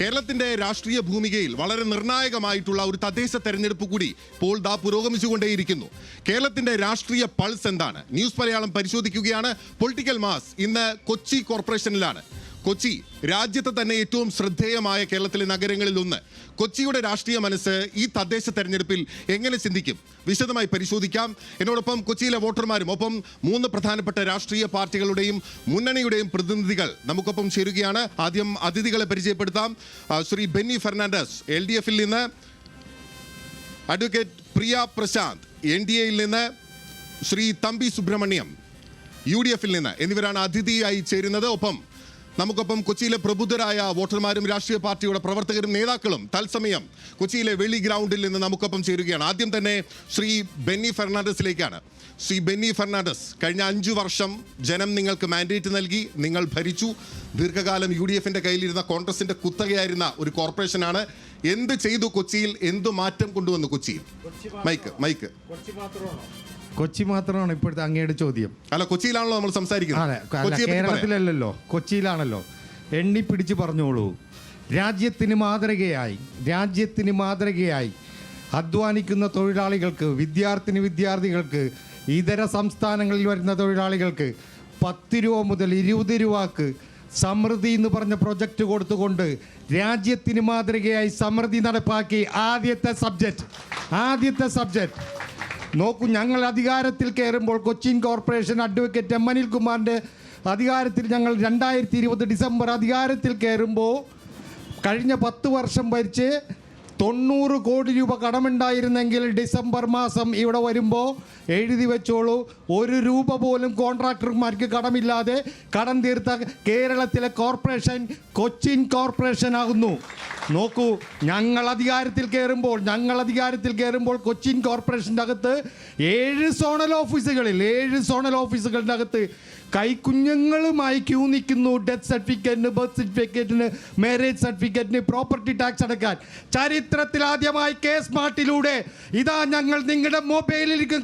കേരളത്തിന്റെ രാഷ്ട്രീയ ഭൂമികയിൽ വളരെ നിർണായകമായിട്ടുള്ള ഒരു തദ്ദേശ തെരഞ്ഞെടുപ്പ് കൂടി ഇപ്പോൾ പുരോഗമിച്ചുകൊണ്ടേയിരിക്കുന്നു. കേരളത്തിന്റെ രാഷ്ട്രീയ പൾസ് എന്താണ്? ന്യൂസ് മലയാളം പരിശോധിക്കുകയാണ്. പൊളിറ്റിക്കൽ മാസ് ഇന്ന് കൊച്ചി കോർപ്പറേഷനിലാണ്. കൊച്ചി രാജ്യത്തെ തന്നെ ഏറ്റവും ശ്രദ്ധേയമായ കേരളത്തിലെ നഗരങ്ങളിൽ ഒന്ന്. കൊച്ചിയുടെ രാഷ്ട്രീയ മനസ്സ് ഈ തദ്ദേശ തെരഞ്ഞെടുപ്പിൽ എങ്ങനെ ചിന്തിക്കും? വിശദമായി പരിശോധിക്കാം. എന്നോടൊപ്പം കൊച്ചിയിലെ വോട്ടർമാരും ഒപ്പം 3 പ്രധാനപ്പെട്ട രാഷ്ട്രീയ പാർട്ടികളുടെയും മുന്നണിയുടെയും പ്രതിനിധികൾ നമുക്കൊപ്പം ചേരുകയാണ്. ആദ്യം അതിഥികളെ പരിചയപ്പെടുത്താം. ശ്രീ ബെന്നി ഫെർണാണ്ടസ് LDF നിന്ന്, അഡ്വക്കേറ്റ് പ്രിയ പ്രശാന്ത് NDA നിന്ന്, ശ്രീ തമ്പി സുബ്രഹ്മണ്യം UDF നിന്ന് എന്നിവരാണ് അതിഥിയായി ചേരുന്നത്. ഒപ്പം നമുക്കൊപ്പം കൊച്ചിയിലെ പ്രബുദ്ധരായ വോട്ടർമാരും രാഷ്ട്രീയ പാർട്ടിയുടെ പ്രവർത്തകരും നേതാക്കളും തത്സമയം കൊച്ചിയിലെ വെളി ഗ്രൗണ്ടിൽ നിന്ന് നമുക്കൊപ്പം ചേരുകയാണ്. ആദ്യം തന്നെ ശ്രീ ബെന്നി ഫെർണാണ്ടസിലേക്കാണ്. ശ്രീ ബെന്നി ഫെർണാണ്ടസ്, കഴിഞ്ഞ 5 വർഷം ജനം നിങ്ങൾക്ക് മാൻഡേറ്റ് നൽകി, നിങ്ങൾ ഭരിച്ചു. ദീർഘകാലം UDFന്റെ കയ്യിലിരുന്ന കോൺഗ്രസിന്റെ കുത്തകയായിരുന്ന ഒരു കോർപ്പറേഷനാണ്. എന്ത് ചെയ്തു കൊച്ചിയിൽ? എന്ത് മാറ്റം കൊണ്ടുവന്നു കൊച്ചിയിൽ? മൈക്ക് കൊച്ചി മാത്രമാണ് ഇപ്പോഴത്തെ അങ്ങയുടെ ചോദ്യം. അല്ല, കൊച്ചിയിലാണല്ലോ നമ്മൾ സംസാരിക്കുന്നത്. കേരളത്തിലല്ലല്ലോ, കൊച്ചിയിലാണല്ലോ. എണ്ണി പിടിച്ച് പറഞ്ഞോളൂ. രാജ്യത്തിന് മാതൃകയായി അധ്വാനിക്കുന്ന തൊഴിലാളികൾക്ക്, വിദ്യാർത്ഥികൾക്ക്, ഇതര സംസ്ഥാനങ്ങളിൽ വരുന്ന തൊഴിലാളികൾക്ക് 10 രൂപ മുതൽ 20 രൂപക്ക് സമൃദ്ധി എന്ന് പറഞ്ഞ പ്രൊജക്റ്റ് കൊടുത്തുകൊണ്ട് രാജ്യത്തിന് മാതൃകയായി സമൃദ്ധി നടപ്പാക്കി. ആദ്യത്തെ സബ്ജക്റ്റ് നോക്കൂ. ഞങ്ങൾ അധികാരത്തിൽ കയറുമ്പോൾ കൊച്ചിൻ കോർപ്പറേഷൻ അഡ്വക്കേറ്റ് M അനിൽകുമാറിൻ്റെ അധികാരത്തിൽ ഞങ്ങൾ 2020 ഡിസംബർ അധികാരത്തിൽ കയറുമ്പോൾ കഴിഞ്ഞ 10 വർഷം ഭരിച്ച് 90 കോടി രൂപ കടമുണ്ടായിരുന്നെങ്കിൽ ഡിസംബർ മാസം ഇവിടെ വരുമ്പോൾ എഴുതി വെച്ചോളൂ, 1 രൂപ പോലും കോൺട്രാക്ടർമാർക്ക് കടമില്ലാതെ കടം തീർത്ത കേരളത്തിലെ കോർപ്പറേഷൻ കൊച്ചിൻ കോർപ്പറേഷൻ ആകുന്നു. നോക്കൂ, ഞങ്ങൾ അധികാരത്തിൽ കയറുമ്പോൾ കൊച്ചിൻ കോർപ്പറേഷൻ്റെ അകത്ത് 7 സോണൽ ഓഫീസുകളുടെ അകത്ത് കൈക്കുഞ്ഞുങ്ങളുമായി ക്യൂ നിൽക്കുന്നു. ഡെത്ത് സർട്ടിഫിക്കറ്റിന്, ബർത്ത് സർട്ടിഫിക്കറ്റിന്, മാരേജ് സർട്ടിഫിക്കറ്റിന്, പ്രോപ്പർട്ടി ടാക്സ് അടക്കാൻ. ചരിത്രത്തിൽ ആദ്യമായി കെ-സ്മാർട്ടിലൂടെ ഇതാ ഞങ്ങൾ നിങ്ങളുടെ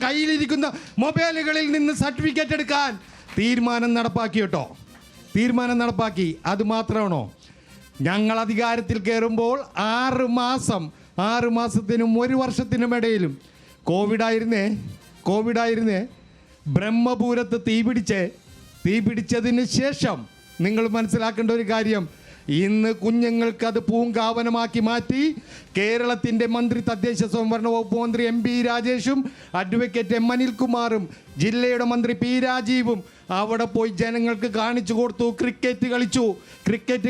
കയ്യിലിരിക്കുന്ന മൊബൈലുകളിൽ നിന്ന് സർട്ടിഫിക്കറ്റ് എടുക്കാൻ തീരുമാനം നടപ്പാക്കി. അത് മാത്രമാണോ? ഞങ്ങൾ അധികാരത്തിൽ കയറുമ്പോൾ 6 മാസത്തിനും 1 വർഷത്തിനും ഇടയിലും കോവിഡായിരുന്നേ ബ്രഹ്മപുരത്ത് തീപിടിച്ചതിന് ശേഷം നിങ്ങൾ മനസ്സിലാക്കേണ്ട ഒരു കാര്യം, ഇന്ന് കുഞ്ഞുങ്ങൾക്ക് അത് പൂങ്കാവനമാക്കി മാറ്റി. കേരളത്തിൻ്റെ മന്ത്രി, തദ്ദേശ സ്വയംഭരണ വകുപ്പ് മന്ത്രി MB രാജേഷും അഡ്വക്കേറ്റ് M അനിൽകുമാറും ജില്ലയുടെ മന്ത്രി P രാജീവും അവിടെ പോയി ജനങ്ങൾക്ക് കാണിച്ചു കൊടുത്തു. ക്രിക്കറ്റ്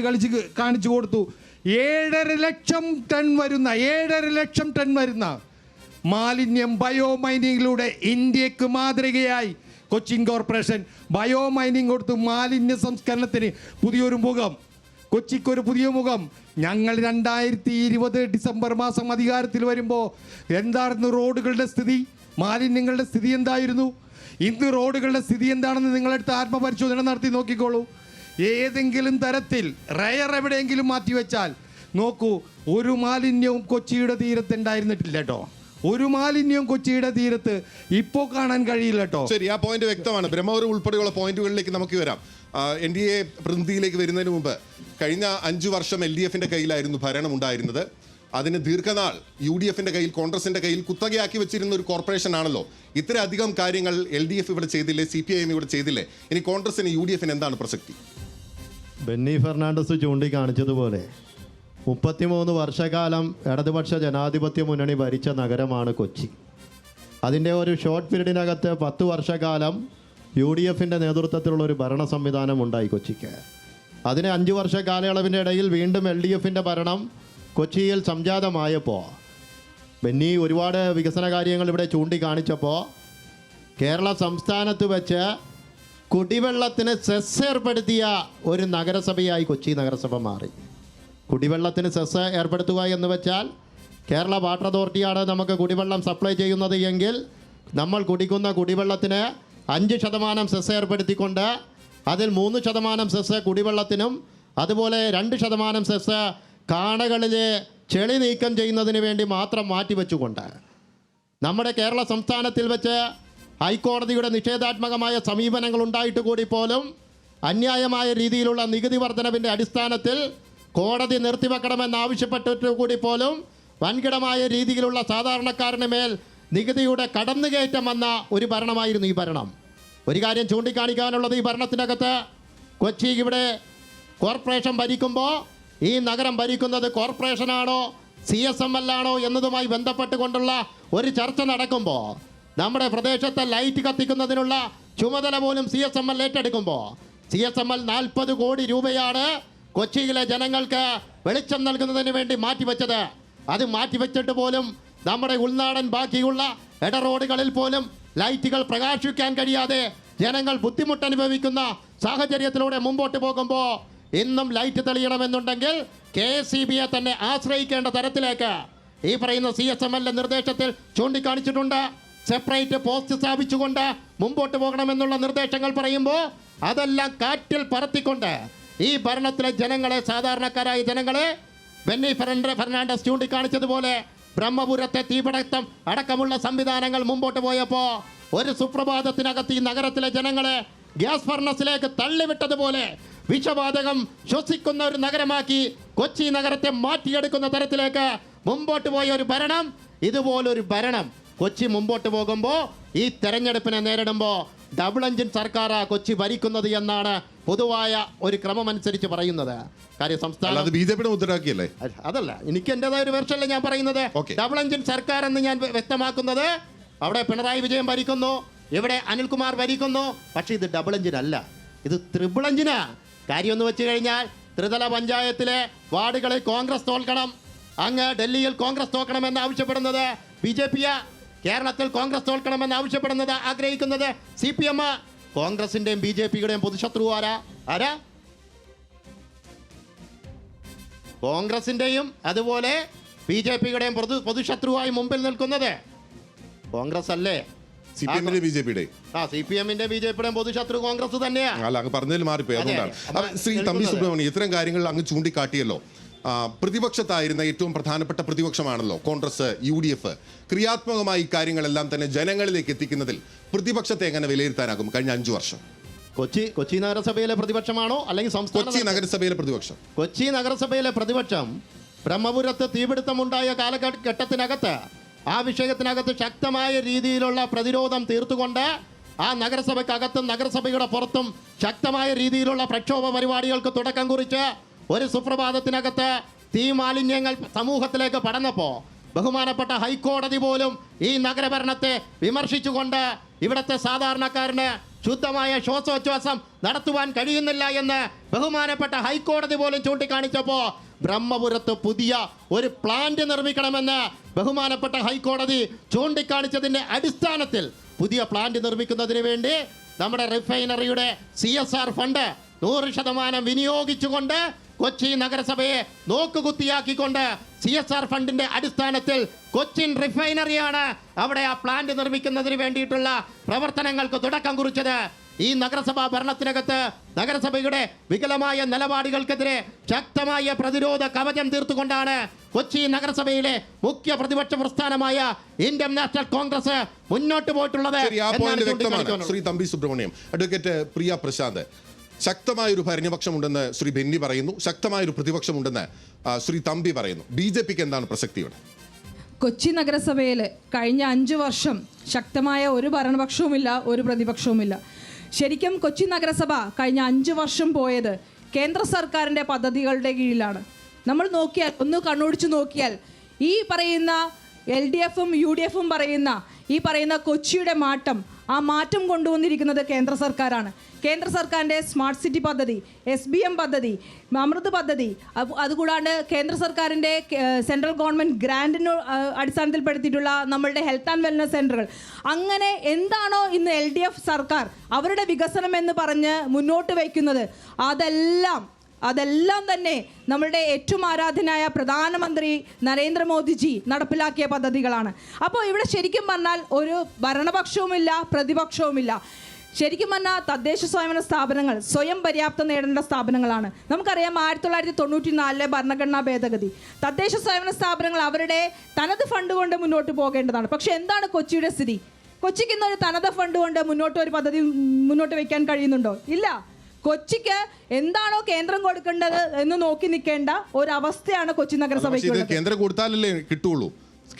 കളിച്ച് കാണിച്ചു കൊടുത്തു. 7.5 ലക്ഷം ടൺ വരുന്ന മാലിന്യം ബയോ മൈനിങ്ങിലൂടെ ഇന്ത്യക്ക് മാതൃകയായി കൊച്ചിൻ കോർപ്പറേഷൻ ബയോ മൈനിങ് കൊടുത്തു. മാലിന്യ സംസ്കരണത്തിന് കൊച്ചിക്കൊരു പുതിയ മുഖം. ഞങ്ങൾ 2020 ഡിസംബർ മാസം അധികാരത്തിൽ വരുമ്പോൾ എന്തായിരുന്നു റോഡുകളുടെ സ്ഥിതി, മാലിന്യങ്ങളുടെ സ്ഥിതി എന്തായിരുന്നു? ഇന്ന് റോഡുകളുടെ സ്ഥിതി എന്താണെന്ന് നിങ്ങളെടുത്ത് ആത്മപരിശോധന നടത്തി നോക്കിക്കോളൂ. ഏതെങ്കിലും തരത്തിൽ എവിടെയെങ്കിലും മാറ്റിവെച്ചാൽ നോക്കൂ, ഒരു മാലിന്യവും കൊച്ചിയുടെ തീരത്ത് ഉണ്ടായിരുന്നിട്ടില്ല കേട്ടോ. ഒരു മാലിന്യവും കൊച്ചിയുടെ തീരത്ത് ഇപ്പോൾ കാണാൻ കഴിയില്ല കേട്ടോ. ശരി, ആ പോയിന്റ് വ്യക്തമാണ്. ബ്രഹ്മപുരം ഉൾപ്പെടെയുള്ള പോയിന്റുകളിലേക്ക് നമുക്ക് വരാം. NDA പ്രതിനിധിയിലേക്ക് വരുന്നതിന് മുമ്പ് കഴിഞ്ഞ 5 വർഷം LDFന്റെ കയ്യിലായിരുന്നു ഭരണം ഉണ്ടായിരുന്നത്. അതിന് ദീർഘനാൾ UDFന്റെ കയ്യിൽ, കോൺഗ്രസിന്റെ കയ്യിൽ കുത്തകയാക്കി വെച്ചിരുന്ന ഒരു കോർപ്പറേഷൻ ആണല്ലോ. ഇത്രയധികം കാര്യങ്ങൾ LDF ഇവിടെ ചെയ്തില്ലേ, CPIM ഇവിടെ ചെയ്തില്ലേ? ഇനി കോൺഗ്രസിന് UDFന് എന്താണ് പ്രസക്തി? ബെന്നി ഫെർണാണ്ടസ് ചൂണ്ടിക്കാണിച്ചതുപോലെ 33 വർഷക്കാലം ഇടതുപക്ഷ ജനാധിപത്യ മുന്നണി ഭരിച്ച നഗരമാണ് കൊച്ചി. അതിൻ്റെ ഒരു ഷോർട്ട് പീരീഡിനകത്ത് 10 വർഷക്കാലം UDFന്റെ നേതൃത്വത്തിലുള്ള ഒരു ഭരണ സംവിധാനം ഉണ്ടായി കൊച്ചിക്ക്. അതിന് 5 വർഷ കാലയളവിൻ്റെ ഇടയിൽ വീണ്ടും LDFന്റെ ഭരണം കൊച്ചിയിൽ സംജാതമായപ്പോൾ ബെന്നി ഒരുപാട് വികസന കാര്യങ്ങൾ ഇവിടെ ചൂണ്ടിക്കാണിച്ചപ്പോൾ കേരള സംസ്ഥാനത്ത് വെച്ച് കുടിവെള്ളത്തിന് സെസ് ഏർപ്പെടുത്തിയ ഒരു നഗരസഭയായി കൊച്ചി നഗരസഭ മാറി. കുടിവെള്ളത്തിന് സെസ് ഏർപ്പെടുത്തുക എന്ന് വെച്ചാൽ കേരള വാട്ടർ അതോറിറ്റിയാണ് നമുക്ക് കുടിവെള്ളം സപ്ലൈ ചെയ്യുന്നത് എങ്കിൽ നമ്മൾ കുടിക്കുന്ന കുടിവെള്ളത്തിന് 5% സെസ് ഏർപ്പെടുത്തിക്കൊണ്ട് അതിൽ 3% സെസ് കുടിവെള്ളത്തിനും അതുപോലെ 2% സെസ് കാണകളിലെ ചെളി നീക്കം ചെയ്യുന്നതിന് വേണ്ടി മാത്രം മാറ്റിവെച്ചുകൊണ്ട് നമ്മുടെ കേരള സംസ്ഥാനത്തിൽ വെച്ച് ഹൈക്കോടതിയുടെ നിഷേധാത്മകമായ സമീപനങ്ങൾ ഉണ്ടായിട്ട് കൂടി പോലും അന്യായമായ രീതിയിലുള്ള നികുതി വർധനവിൻ്റെ അടിസ്ഥാനത്തിൽ കോടതി നിർത്തിവെക്കണമെന്ന് ആവശ്യപ്പെട്ടിട്ട് കൂടി പോലും വൻകിടമായ രീതിയിലുള്ള സാധാരണക്കാരന് മേൽ നികുതിയുടെ കടന്നുകയറ്റം വന്ന ഒരു ഭരണമായിരുന്നു ഈ ഭരണം. ഒരു കാര്യം ചൂണ്ടിക്കാണിക്കാനുള്ളത്, ഈ ഭരണത്തിനകത്ത് കൊച്ചി ഇവിടെ കോർപ്പറേഷൻ ഭരിക്കുമ്പോൾ ഈ നഗരം ഭരിക്കുന്നത് കോർപ്പറേഷനാണോ CSML ആണോ എന്നതുമായി ബന്ധപ്പെട്ടുകൊണ്ടുള്ള ഒരു ചർച്ച നടക്കുമ്പോൾ നമ്മുടെ പ്രദേശത്തെ ലൈറ്റ് കത്തിക്കുന്നതിനുള്ള ചുമതല പോലും CSML ഏറ്റെടുക്കുമ്പോൾ CSML 40 കോടി രൂപയാണ് കൊച്ചിയിലെ ജനങ്ങൾക്ക് വെളിച്ചം നൽകുന്നതിന് വേണ്ടി മാറ്റിവെച്ചത്. അത് മാറ്റിവെച്ചിട്ട് പോലും നമ്മുടെ ഉൾനാടൻ ബാക്കിയുള്ള ഇട റോഡുകളിൽ പോലും ലൈറ്റുകൾ പ്രകാശിക്കാൻ കഴിയാതെ ജനങ്ങൾ ബുദ്ധിമുട്ടനുഭവിക്കുന്ന സാഹചര്യത്തിലൂടെ മുമ്പോട്ട് പോകുമ്പോൾ ഇന്നും ലൈറ്റ് തെളിയണമെന്നുണ്ടെങ്കിൽ KSEBയെ തന്നെ ആശ്രയിക്കേണ്ട തരത്തിലേക്ക് ഈ പറയുന്ന CSML നിർദ്ദേശത്തിൽ ചൂണ്ടിക്കാണിച്ചിട്ടുണ്ട്. സെപ്പറേറ്റ് പോസ്റ്റ് സ്ഥാപിച്ചുകൊണ്ട് മുമ്പോട്ട് പോകണമെന്നുള്ള നിർദ്ദേശങ്ങൾ പറയുമ്പോൾ അതെല്ലാം കാറ്റിൽ പറത്തിക്കൊണ്ട് ഈ ഭരണത്തിലെ ജനങ്ങളെ, സാധാരണക്കാരായ ജനങ്ങളെ ബെന്നി ഫെർണാണ്ടസ് ചൂണ്ടിക്കാണിച്ചതുപോലെ ബ്രഹ്മപുരത്തെ തീപിടുത്തം അടക്കമുള്ള സംവിധാനങ്ങൾ മുമ്പോട്ട് പോയപ്പോൾ ഒരു സുപ്രഭാതത്തിനകത്ത് ഈ നഗരത്തിലെ ജനങ്ങളെ ഗ്യാസ് ഫർണസിലേക്ക് തള്ളിവിട്ടതുപോലെ വിഷവാതകം ശ്വസിക്കുന്ന ഒരു നഗരമാക്കി കൊച്ചി നഗരത്തെ മാറ്റിയെടുക്കുന്ന തരത്തിലേക്ക് മുമ്പോട്ട് പോയ ഒരു ഭരണം, ഇതുപോലൊരു ഭരണം കൊച്ചി മുമ്പോട്ട് പോകുമ്പോൾ ഈ തെരഞ്ഞെടുപ്പിനെ നേരിടുമ്പോൾ ഡബിൾ എഞ്ചിൻ സർക്കാരാ കൊച്ചി ഭരിക്കുന്നത് എന്നാണ് പൊതുവായ ഒരു ക്രമമനുസരിച്ച് പറയുന്നത്. കാര്യം സംസ്ഥാനം BJPയുടെ മുദ്രാക്കിയല്ലേ? അതല്ല, എനിക്ക് എൻ്റെതായ ഒരു വെർഷനിൽ ഞാൻ പറയുന്നത്. ഡബിൾ എഞ്ചിൻ സർക്കാർ എന്ന് ഞാൻ വ്യക്തമാക്കുന്നത്, അവിടെ പിണറായി വിജയൻ ഭരിക്കുന്നു, ഇവിടെ അനിൽകുമാർ ഭരിക്കുന്നു. പക്ഷേ ഇത് ഡബിൾ എഞ്ചിൻ അല്ല, ഇത് ട്രിപ്പിൾ എഞ്ചിനാ. കാര്യം എന്ന് വെച്ച് കഴിഞ്ഞാൽ ത്രിതല പഞ്ചായത്തിലെ വാർഡുകളിൽ കോൺഗ്രസ് തോൽക്കണം, അങ്ങ് ഡൽഹിയിൽ കോൺഗ്രസ് തോൽക്കണമെന്ന് ആവശ്യപ്പെടുന്നത് BJP, കേരളത്തിൽ കോൺഗ്രസ് തോൽക്കണമെന്ന് ആവശ്യപ്പെടുന്നത് ആഗ്രഹിക്കുന്നത് CPM. കോൺഗ്രസിന്റെയും BJPയുടെയും പൊതുശത്രു ആരാ? കോൺഗ്രസിന്റെയും അതുപോലെ BJPയുടെയും പൊതുശത്രുവായി മുമ്പിൽ നിൽക്കുന്നത് കോൺഗ്രസ് അല്ലേ? CPMന്റെ BJPയുടെ CPMന്റെ BJPയുടെയും പൊതുശത്രു കോൺഗ്രസ് തന്നെയാണ്. അല്ല, അങ്ങ് പറഞ്ഞതിൽ മാറിപ്പോയി. അതുകൊണ്ടാണ് ശ്രീ തമ്പി സുബ്രഹ്മണ്യം ഇത്തരം കാര്യങ്ങൾ അങ്ങ് ചൂണ്ടിക്കാട്ടിയല്ലോ. പ്രതിപക്ഷത്തായിരുന്ന ഏറ്റവും പ്രധാനപ്പെട്ട പ്രതിപക്ഷമാണല്ലോ കോൺഗ്രസ്, UDF. ക്രിയാത്മകമായി ഇക്കാര്യങ്ങളെല്ലാം തന്നെ ജനങ്ങളിലേക്ക് എത്തിക്കുന്നതിൽ പ്രതിപക്ഷത്തെ എങ്ങനെ വിലയിരുത്താനാകും കഴിഞ്ഞ 5 വർഷം? കൊച്ചി നഗരസഭയിലെ പ്രതിപക്ഷമാണോ അല്ലെങ്കിൽ കൊച്ചി നഗരസഭയിലെ പ്രതിപക്ഷം? കൊച്ചി നഗരസഭയിലെ പ്രതിപക്ഷം ബ്രഹ്മപുരത്ത് തീപിടുത്തമുണ്ടായ കാലഘട്ടത്തിനകത്ത് ആ വിഷയത്തിനകത്ത് ശക്തമായ രീതിയിലുള്ള പ്രതിരോധം തീർത്തുകൊണ്ട് ആ നഗരസഭയ്ക്കകത്തും നഗരസഭയുടെ പുറത്തും ശക്തമായ രീതിയിലുള്ള പ്രക്ഷോഭ പരിപാടികൾക്ക് തുടക്കം കുറിച്ച് ഒരു സുപ്രഭാതത്തിനകത്ത് തീ മാലിന്യങ്ങൾ സമൂഹത്തിലേക്ക് പടർന്നപ്പോൾ ബഹുമാനപ്പെട്ട ഹൈക്കോടതി പോലും ഈ നഗരഭരണത്തെ വിമർശിച്ചുകൊണ്ട് ഇവിടുത്തെ സാധാരണക്കാരന് ശുദ്ധമായ ശ്വാസോച്ഛ്വാസം നടത്തുവാൻ കഴിയുന്നില്ല എന്ന് ബഹുമാനപ്പെട്ട ഹൈക്കോടതി പോലും ചൂണ്ടിക്കാണിച്ചപ്പോൾ ബ്രഹ്മപുരത്ത് പുതിയ ഒരു പ്ലാന്റ് നിർമ്മിക്കണമെന്ന് ബഹുമാനപ്പെട്ട ഹൈക്കോടതി ചൂണ്ടിക്കാണിച്ചതിൻ്റെ അടിസ്ഥാനത്തിൽ പുതിയ പ്ലാന്റ് നിർമ്മിക്കുന്നതിന് വേണ്ടി നമ്മുടെ റിഫൈനറിയുടെ CSR ഫണ്ട് 100% വിനിയോഗിച്ചുകൊണ്ട് കൊച്ചി നഗരസഭയെ നോക്കുകുത്തിയാക്കിക്കൊണ്ട് CSR ഫണ്ടിന്റെ അടിസ്ഥാനത്തിൽ കൊച്ചിൻ റിഫൈനറിയാണ് അവിടെ ആ പ്ലാന്റ് നിർമ്മിക്കുന്നതിന് വേണ്ടിയിട്ടുള്ള പ്രവർത്തനങ്ങൾക്ക് തുടക്കം കുറിച്ചത്. ഈ നഗരസഭാ ഭരണത്തിനകത്ത് നഗരസഭയുടെ വികലമായ നിലപാടുകൾക്കെതിരെ ശക്തമായ പ്രതിരോധ കവചം തീർത്തുകൊണ്ടാണ് കൊച്ചി നഗരസഭയിലെ മുഖ്യ പ്രതിപക്ഷ പ്രസ്ഥാനമായ ഇന്ത്യൻ നാഷണൽ കോൺഗ്രസ് മുന്നോട്ട് പോയിട്ടുള്ളത്. ശ്രീ തമ്പി സുബ്രഹ്മണ്യം, അഡ്വക്കേറ്റ് പ്രിയ പ്രശാന്ത്, ശക്തമായൊരു ഭരണപക്ഷമുണ്ടെന്ന് ശ്രീ ബെന്നി പറയുന്നു, ശക്തമായൊരു പ്രതിപക്ഷമുണ്ടെന്ന് ശ്രീ തമ്പി പറയുന്നു. BJPക്ക് എന്താണ് പ്രസക്തി ഇവിടെ? കൊച്ചി നഗരസഭയിൽ കഴിഞ്ഞ 5 വർഷം ശക്തമായ ഒരു ഭരണപക്ഷവുമില്ല, ഒരു പ്രതിപക്ഷവുമില്ല. ശരിക്കും കൊച്ചി നഗരസഭ കഴിഞ്ഞ 5 വർഷം പോയത് കേന്ദ്ര സർക്കാരിൻ്റെ പദ്ധതികളുടെ കീഴിലാണ്. നമ്മൾ നോക്കിയാൽ, ഒന്ന് കണ്ണോടിച്ച് നോക്കിയാൽ ഈ പറയുന്ന LDFും UDFും പറയുന്ന ഈ പറയുന്ന കൊച്ചിയുടെ മാറ്റം, ആ മാറ്റം കൊണ്ടുവന്നിരിക്കുന്നത് കേന്ദ്ര സർക്കാരാണ്. കേന്ദ്ര സർക്കാരിൻ്റെ സ്മാർട്ട് സിറ്റി പദ്ധതി, SBM പദ്ധതി, അമൃത് പദ്ധതി, അതുകൂടാണ്ട് കേന്ദ്ര സർക്കാരിൻ്റെ സെൻട്രൽ ഗവൺമെൻറ് ഗ്രാൻഡിന് അടിസ്ഥാനത്തിൽപ്പെടുത്തിയിട്ടുള്ള നമ്മളുടെ ഹെൽത്ത് ആൻഡ് വെൽനസ് സെൻ്ററുകൾ, അങ്ങനെ എന്താണോ ഇന്ന് LDF സർക്കാർ അവരുടെ വികസനം എന്ന് പറഞ്ഞ് മുന്നോട്ട് വയ്ക്കുന്നത് അതെല്ലാം തന്നെ നമ്മളുടെ ഏറ്റവും ആരാധനായ പ്രധാനമന്ത്രി നരേന്ദ്രമോദിജി നടപ്പിലാക്കിയ പദ്ധതികളാണ്. അപ്പോൾ ഇവിടെ ശരിക്കും പറഞ്ഞാൽ ഒരു ഭരണപക്ഷവുമില്ല, പ്രതിപക്ഷവുമില്ല. ശരിക്കും പറഞ്ഞാൽ തദ്ദേശ സ്വയംഭരണ സ്ഥാപനങ്ങൾ സ്വയം പര്യാപ്തം നേടേണ്ട സ്ഥാപനങ്ങളാണ്. നമുക്കറിയാം 1994 ഭരണഘടനാ ഭേദഗതി, തദ്ദേശ സ്വയംഭരണ സ്ഥാപനങ്ങൾ അവരുടെ തനത് ഫണ്ട് കൊണ്ട് മുന്നോട്ട് പോകേണ്ടതാണ്. പക്ഷേ എന്താണ് കൊച്ചിയുടെ സ്ഥിതി? കൊച്ചിക്ക് ഇന്നൊരു തനത് ഫണ്ട് കൊണ്ട് ഒരു പദ്ധതി മുന്നോട്ട് വയ്ക്കാൻ കഴിയുന്നുണ്ടോ? ഇല്ല. കൊച്ചിക്ക് എന്താണോ കേന്ദ്രം കൊടുക്കേണ്ടത് എന്ന് നോക്കി നിൽക്കേണ്ട ഒരവസ്ഥയാണ് കൊച്ചി പക്ഷേ നഗരസഭയ്ക്ക് ഇത് ഉള്ളത്. കേന്ദ്രം കൊടുത്താലല്ലേ കിട്ടുള്ളൂ.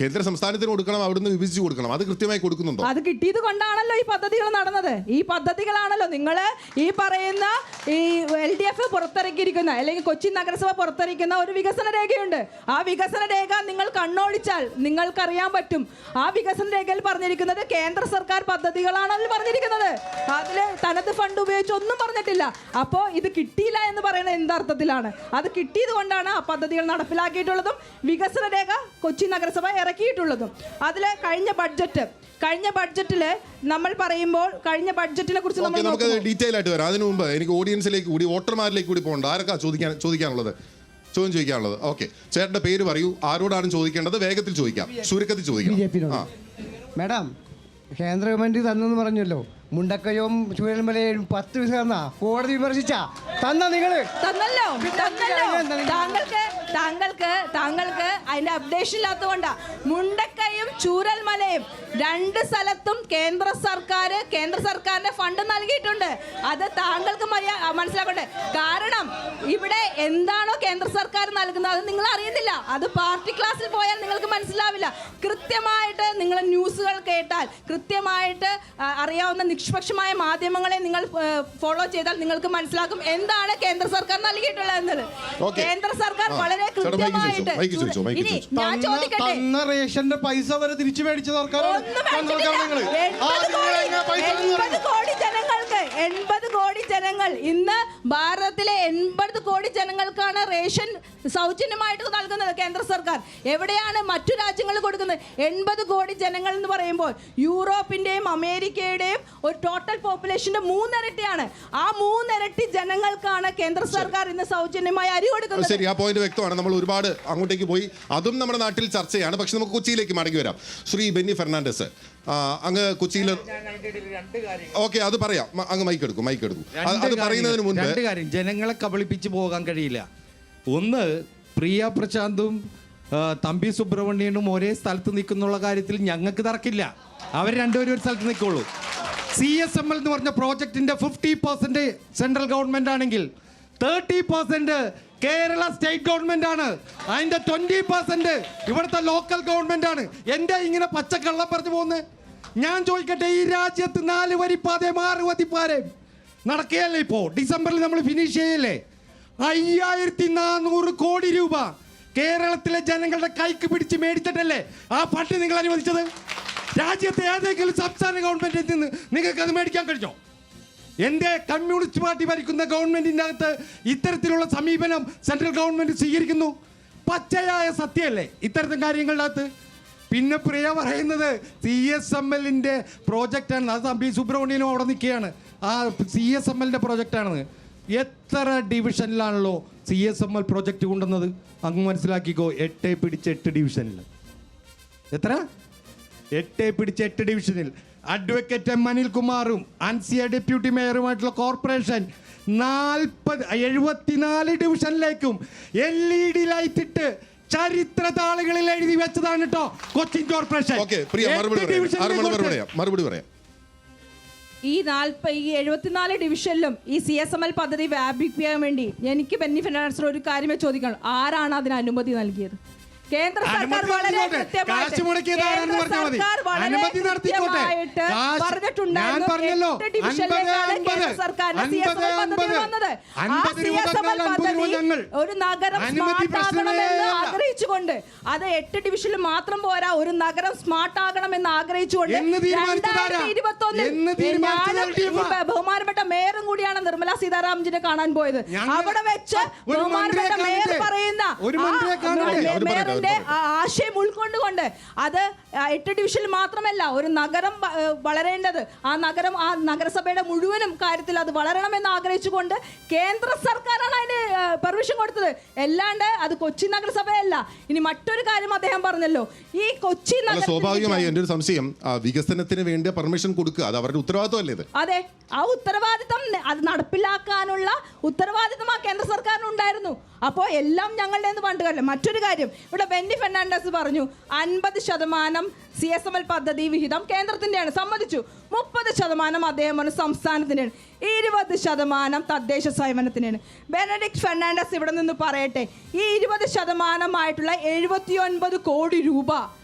കേന്ദ്ര സംസ്ഥാനത്തിന് കൊടുക്കണം, അവിടുന്ന് വിഭജിച്ച് കൊടുക്കണം. അത് കൃത്യമായി കൊടുക്കുന്നുണ്ടോ? അത് കിട്ടിയത് കൊണ്ടാണല്ലോ ഈ പദ്ധതികൾ നടന്നത്. ഈ പദ്ധതികളാണല്ലോ നിങ്ങൾ ഈ പറയുന്ന ഈ LDF പുറത്തിറക്കിയിരിക്കുന്ന അല്ലെങ്കിൽ കൊച്ചി നഗരസഭ പുറത്തിറക്കുന്ന ഒരു വികസന രേഖയുണ്ട്. ആ വികസന രേഖ നിങ്ങൾ കണ്ണോടിച്ചാൽ നിങ്ങൾക്കറിയാൻ പറ്റും. ആ വികസന രേഖയിൽ പറഞ്ഞിരിക്കുന്നത് കേന്ദ്ര സർക്കാർ പദ്ധതികളാണ് അതിൽ പറഞ്ഞിരിക്കുന്നത്. അതിൽ തനത് ഫണ്ട് ഉപയോഗിച്ച് ഒന്നും പറഞ്ഞിട്ടില്ല. അപ്പോൾ ഇത് കിട്ടിയില്ല എന്ന് പറയുന്നത് എന്തർത്ഥത്തിലാണ്? അത് കിട്ടിയത് കൊണ്ടാണ് ആ പദ്ധതികൾ നടപ്പിലാക്കിയിട്ടുള്ളതും വികസന രേഖ കൊച്ചി നഗരസഭ ഇറക്കിയിട്ടുള്ളതും. അതിൽ കഴിഞ്ഞ ബഡ്ജറ്റിൽ നമ്മൾ പറയുമ്പോൾ കഴിഞ്ഞ ബഡ്ജറ്റിനെ കുറിച്ച് നമുക്ക് ഡീറ്റെയിൽ ആയിട്ട് വരാം. അതിനു മുമ്പ് എനിക്ക് ഓഡിയൻസിലേക്ക് കൂടി വോട്ടർമാരിലേക്ക് കൂടി പോകണ്ട. ആരൊക്കെ ചോദിക്കാനുള്ളത്? ചോദിക്കാനുള്ളത് ഓക്കെ, ചേട്ടന്റെ പേര് പറയൂ, ആരോടാണ് ചോദിക്കേണ്ടത്? വേഗത്തിൽ ചോദിക്കാം, ചുരുക്കത്തിൽ ചോദിക്കാം. മാഡം, കേന്ദ്ര ഗവൺമെന്റ് തന്നെന്ന് പറഞ്ഞല്ലോ. മുണ്ടക്കയവും ചൂരൽമലയും 10 പൈസ തന്നാ കോടതി വിമർശിച്ചാ നിങ്ങള് തന്നല്ലോ. താങ്കൾക്ക് അതിന്റെ അപ്ഡേഷൻ ഇല്ലാത്തതുകൊണ്ടാ. മുണ്ടക്കയും ചൂരൽമലയും 2 സ്ഥലത്തും കേന്ദ്ര സർക്കാരിന്റെ ഫണ്ട് നൽകിയിട്ടുണ്ട്. അത് താങ്കൾക്ക് മനസ്സിലാക്കട്ടെ. കാരണം ഇവിടെ എന്താണോ കേന്ദ്ര സർക്കാർ നൽകുന്നത് അത് നിങ്ങൾ അറിയുന്നില്ല. അത് പാർട്ടി ക്ലാസ്സിൽ പോയാൽ നിങ്ങൾക്ക് മനസ്സിലാവില്ല. കൃത്യമായിട്ട് നിങ്ങൾ ന്യൂസുകൾ കേട്ടാൽ, കൃത്യമായിട്ട് അറിയാവുന്ന നിഷ്പക്ഷമായ മാധ്യമങ്ങളെ നിങ്ങൾ ഫോളോ ചെയ്താൽ നിങ്ങൾക്ക് മനസ്സിലാക്കും എന്താണ് കേന്ദ്ര സർക്കാർ നൽകിയിട്ടുള്ളത് എന്നത്. കേന്ദ്ര സർക്കാർ വളരെ കൃത്യമായിട്ട് ഞാൻ ചോദിക്കട്ടെ, റേഷന്റെ പൈസ വരെ തിരിച്ചു മേടിച്ച സർക്കാരാണ്. 80 കോടി ജനങ്ങൾ ഇന്ന് ഭാരതത്തിലെ 80 കോടി ജനങ്ങൾക്കാണ് റേഷൻ സൗജന്യമായിട്ട് നൽകുന്നത് കേന്ദ്ര സർക്കാർ. എവിടെയാണ് മറ്റു രാജ്യങ്ങൾ കൊടുക്കുന്നത്? 80 കോടി ജനങ്ങൾ എന്ന് പറയുമ്പോൾ യൂറോപ്പിന്റെയും അമേരിക്കയുടെയും ഒരു ടോട്ടൽ പോപ്പുലേഷന്റെ 3 ഇരട്ടിയാണ്. ആ 3 ഇരട്ടി ജനങ്ങൾക്കാണ് കേന്ദ്ര സർക്കാർ ഇന്ന് സൗജന്യമായി അരി കൊടുക്കുന്നത്. ശരി, ആ പോയിന്റ് വ്യക്തമാണ്. നമ്മൾ ഒരുപാട് അങ്ങോട്ടേക്ക് പോയി, അതും നമ്മുടെ നാട്ടിൽ ചർച്ചയാണ്. പക്ഷെ നമുക്ക് കൊച്ചിയിലേക്ക് മടങ്ങി വരാം. ശ്രീ ബെന്നി ഫെർണാണ്ടസ്, അങ്ങ് കൊച്ചിയിൽ ഓക്കെ, അത് പറയാം. അങ്ങ് മൈക്ക് എടുക്കും. അത് പറയുന്നതിന് മുൻപ് 2 കാര്യം ജനങ്ങളെ കബളിപ്പിച്ച് പോകാൻ കഴിയില്ല. ഒന്ന്, പ്രിയ പ്രശാന്തും തമ്പി സുബ്രഹ്മണ്യനും ഒരേ സ്ഥലത്ത് നിൽക്കുന്നുള്ള കാര്യത്തിൽ ഞങ്ങൾക്ക് തർക്കില്ല. അവർ രണ്ടുപേരും ഒരു സ്ഥലത്ത് നിൽക്കുള്ളൂ. CSML എന്ന് പറഞ്ഞ പ്രോജക്റ്റിന്റെ 50% സെൻട്രൽ ഗവൺമെന്റ് ആണെങ്കിൽ 30% കേരള സ്റ്റേറ്റ് ഗവൺമെന്റ് ആണ്. അതിന്റെ 20% ഇവിടുത്തെ ലോക്കൽ ഗവൺമെന്റ് ആണ്. എന്റെ ഇങ്ങനെ പച്ചക്കള്ളം പറഞ്ഞു പോകുന്നത് ഞാൻ ചോദിക്കട്ടെ, ഈ രാജ്യത്ത് 4 വരിപ്പാതയും 6 വരിപ്പാതയും നടക്കുകയല്ലേ? ഇപ്പോ ഡിസംബറിൽ നമ്മൾ ഫിനിഷ് ചെയ്യല്ലേ? 5400 കോടി രൂപ കേരളത്തിലെ ജനങ്ങളുടെ കൈക്ക് പിടിച്ച് മേടിച്ചിട്ടല്ലേ ആ ഫണ്ട് നിങ്ങൾ അനുവദിച്ചത്? രാജ്യത്തെ ഏതെങ്കിലും സംസ്ഥാന ഗവൺമെന്റിൽ നിന്ന് നിങ്ങൾക്ക് അത് മേടിക്കാൻ കഴിഞ്ഞോ? എൻ്റെ കമ്മ്യൂണിസ്റ്റ് പാർട്ടി ഭരിക്കുന്ന ഗവൺമെന്റിൻ്റെ അകത്ത് ഇത്തരത്തിലുള്ള സമീപനം സെൻട്രൽ ഗവൺമെന്റ് സ്വീകരിക്കുന്നു. പച്ചയായ സത്യമല്ലേ ഇത്തരത്തിൽ കാര്യങ്ങളുടെ അകത്ത്? പിന്നെ പ്രിയ പറയുന്നത് CSMLന്റെ പ്രോജക്റ്റാണ്. അത് തമ്പി സുബ്രഹ്മണ്യനും അവിടെ നിൽക്കുകയാണ്. ആ CSMLന്റെ പ്രോജക്റ്റാണെന്ന്. എത്ര ഡിവിഷനിലാണല്ലോ CSML പ്രോജക്റ്റ് കൊണ്ടുവന്നത്? അങ്ങ് മനസ്സിലാക്കിക്കോ. 8 പിടിച്ച് 8 ഡിവിഷനിൽ. എത്ര? 8 പിടിച്ച് 8 ഡിവിഷനിൽ. Advocate M. അനിൽകുമാറും അൻസിയ ഡെപ്യൂട്ടി മേയറുമായിട്ടുള്ള കോർപ്പറേഷൻ 74 ഡിവിഷനിലേക്കും LED ലൈറ്റ് ഇട്ട് ചരിത്ര താളുകളിൽ എഴുതി വെച്ചതാണ് കേട്ടോ കൊച്ചിൻ കോർപ്പറേഷൻ. മറുപടി പറയാം. ഈ 74 ഡിവിഷനിലും ഈ CSML പദ്ധതി വ്യാപിപ്പിക്കാൻ വേണ്ടി എനിക്ക് ബെന്നി ഫെർണാണ്ടസിനോട് ഒരു കാര്യമേ ചോദിക്കാനുള്ളൂ. ആരാണ് അതിന് അനുമതി നൽകിയത്? കേന്ദ്ര സർക്കാർ വളരെ കൃത്യമായിട്ട് പറഞ്ഞിട്ടുണ്ടായിരുന്നു 8 ഡിവിഷനിലേക്കാണ് കേന്ദ്ര സർക്കാരിന്റെ CSML പദ്ധതി വന്നത്. ആ CSML പദ്ധതി ഒരു നഗരം സ്മാർട്ട് ആകണമെന്ന് ആഗ്രഹിച്ചുകൊണ്ട്, അത് 8 ഡിവിഷനിൽ മാത്രം പോരാ, ഒരു നഗരം സ്മാർട്ട് ആകണമെന്ന് ആഗ്രഹിച്ചുകൊണ്ട് 2021 ബഹുമാനപ്പെട്ട മേയറും കൂടിയാണ് നിർമ്മല സീതാരാമൻജിനെ കാണാൻ പോയത്. അവിടെ വെച്ച് ബഹുമാനപ്പെട്ട മേയർ പറയുന്ന മേയറിന്റെ ആശയം ഉൾക്കൊണ്ടുകൊണ്ട് അത് 8 ഡിവിഷനിൽ മാത്രമല്ല, ഒരു നഗരം വളരേണ്ടത്, ആ നഗരസഭയുടെ മുഴുവനും കാര്യത്തിൽ അത് വളരണമെന്ന് ആഗ്രഹിച്ചുകൊണ്ട് കേന്ദ്ര സർക്കാരാണ് അതിന് പെർമിഷൻ കൊടുത്തത്. അല്ലാണ്ട് അത് കൊച്ചി നഗരസഭയല്ല. ഇനി മറ്റൊരു കാര്യം അദ്ദേഹം പറഞ്ഞല്ലോ, ഈ കൊച്ചി അല്ല, സ്വാഭാവികമായി എൻ്റെ ഒരു സംശയം, വികസനത്തിന് വേണ്ടി പെർമിഷൻ കൊടുക്കുക അത് അവരുടെ ഉത്തരവാദിത്വമല്ലേ ഇത്? അതെ, ആ ഉത്തരവാദിത്തം അത് നടപ്പിലാക്കാനുള്ള ഉത്തരവാദിത്തം ആ കേന്ദ്ര സർക്കാരിന് ഉണ്ടായിരുന്നു. അപ്പോൾ എല്ലാം ഞങ്ങളുടെ എന്ന് പറഞ്ഞിട്ട് കാര്യമില്ല. മറ്റൊരു കാര്യം, ഇവിടെ ബെന്നി ഫെർണാണ്ടസ് പറഞ്ഞു 50% CSML പദ്ധതി വിഹിതം കേന്ദ്രത്തിൻ്റെയാണ്, സമ്മതിച്ചു. 30% അദ്ദേഹം പറഞ്ഞു സംസ്ഥാനത്തിൻ്റെയാണ്, 20% തദ്ദേശ സ്വയംഭരണത്തിൻ്റെയാണ്. ബെനഡിക്ട് ഫെർണാണ്ടസ് ഇവിടെ നിന്ന് പറയട്ടെ, ഈ 20% 79 കോടി രൂപ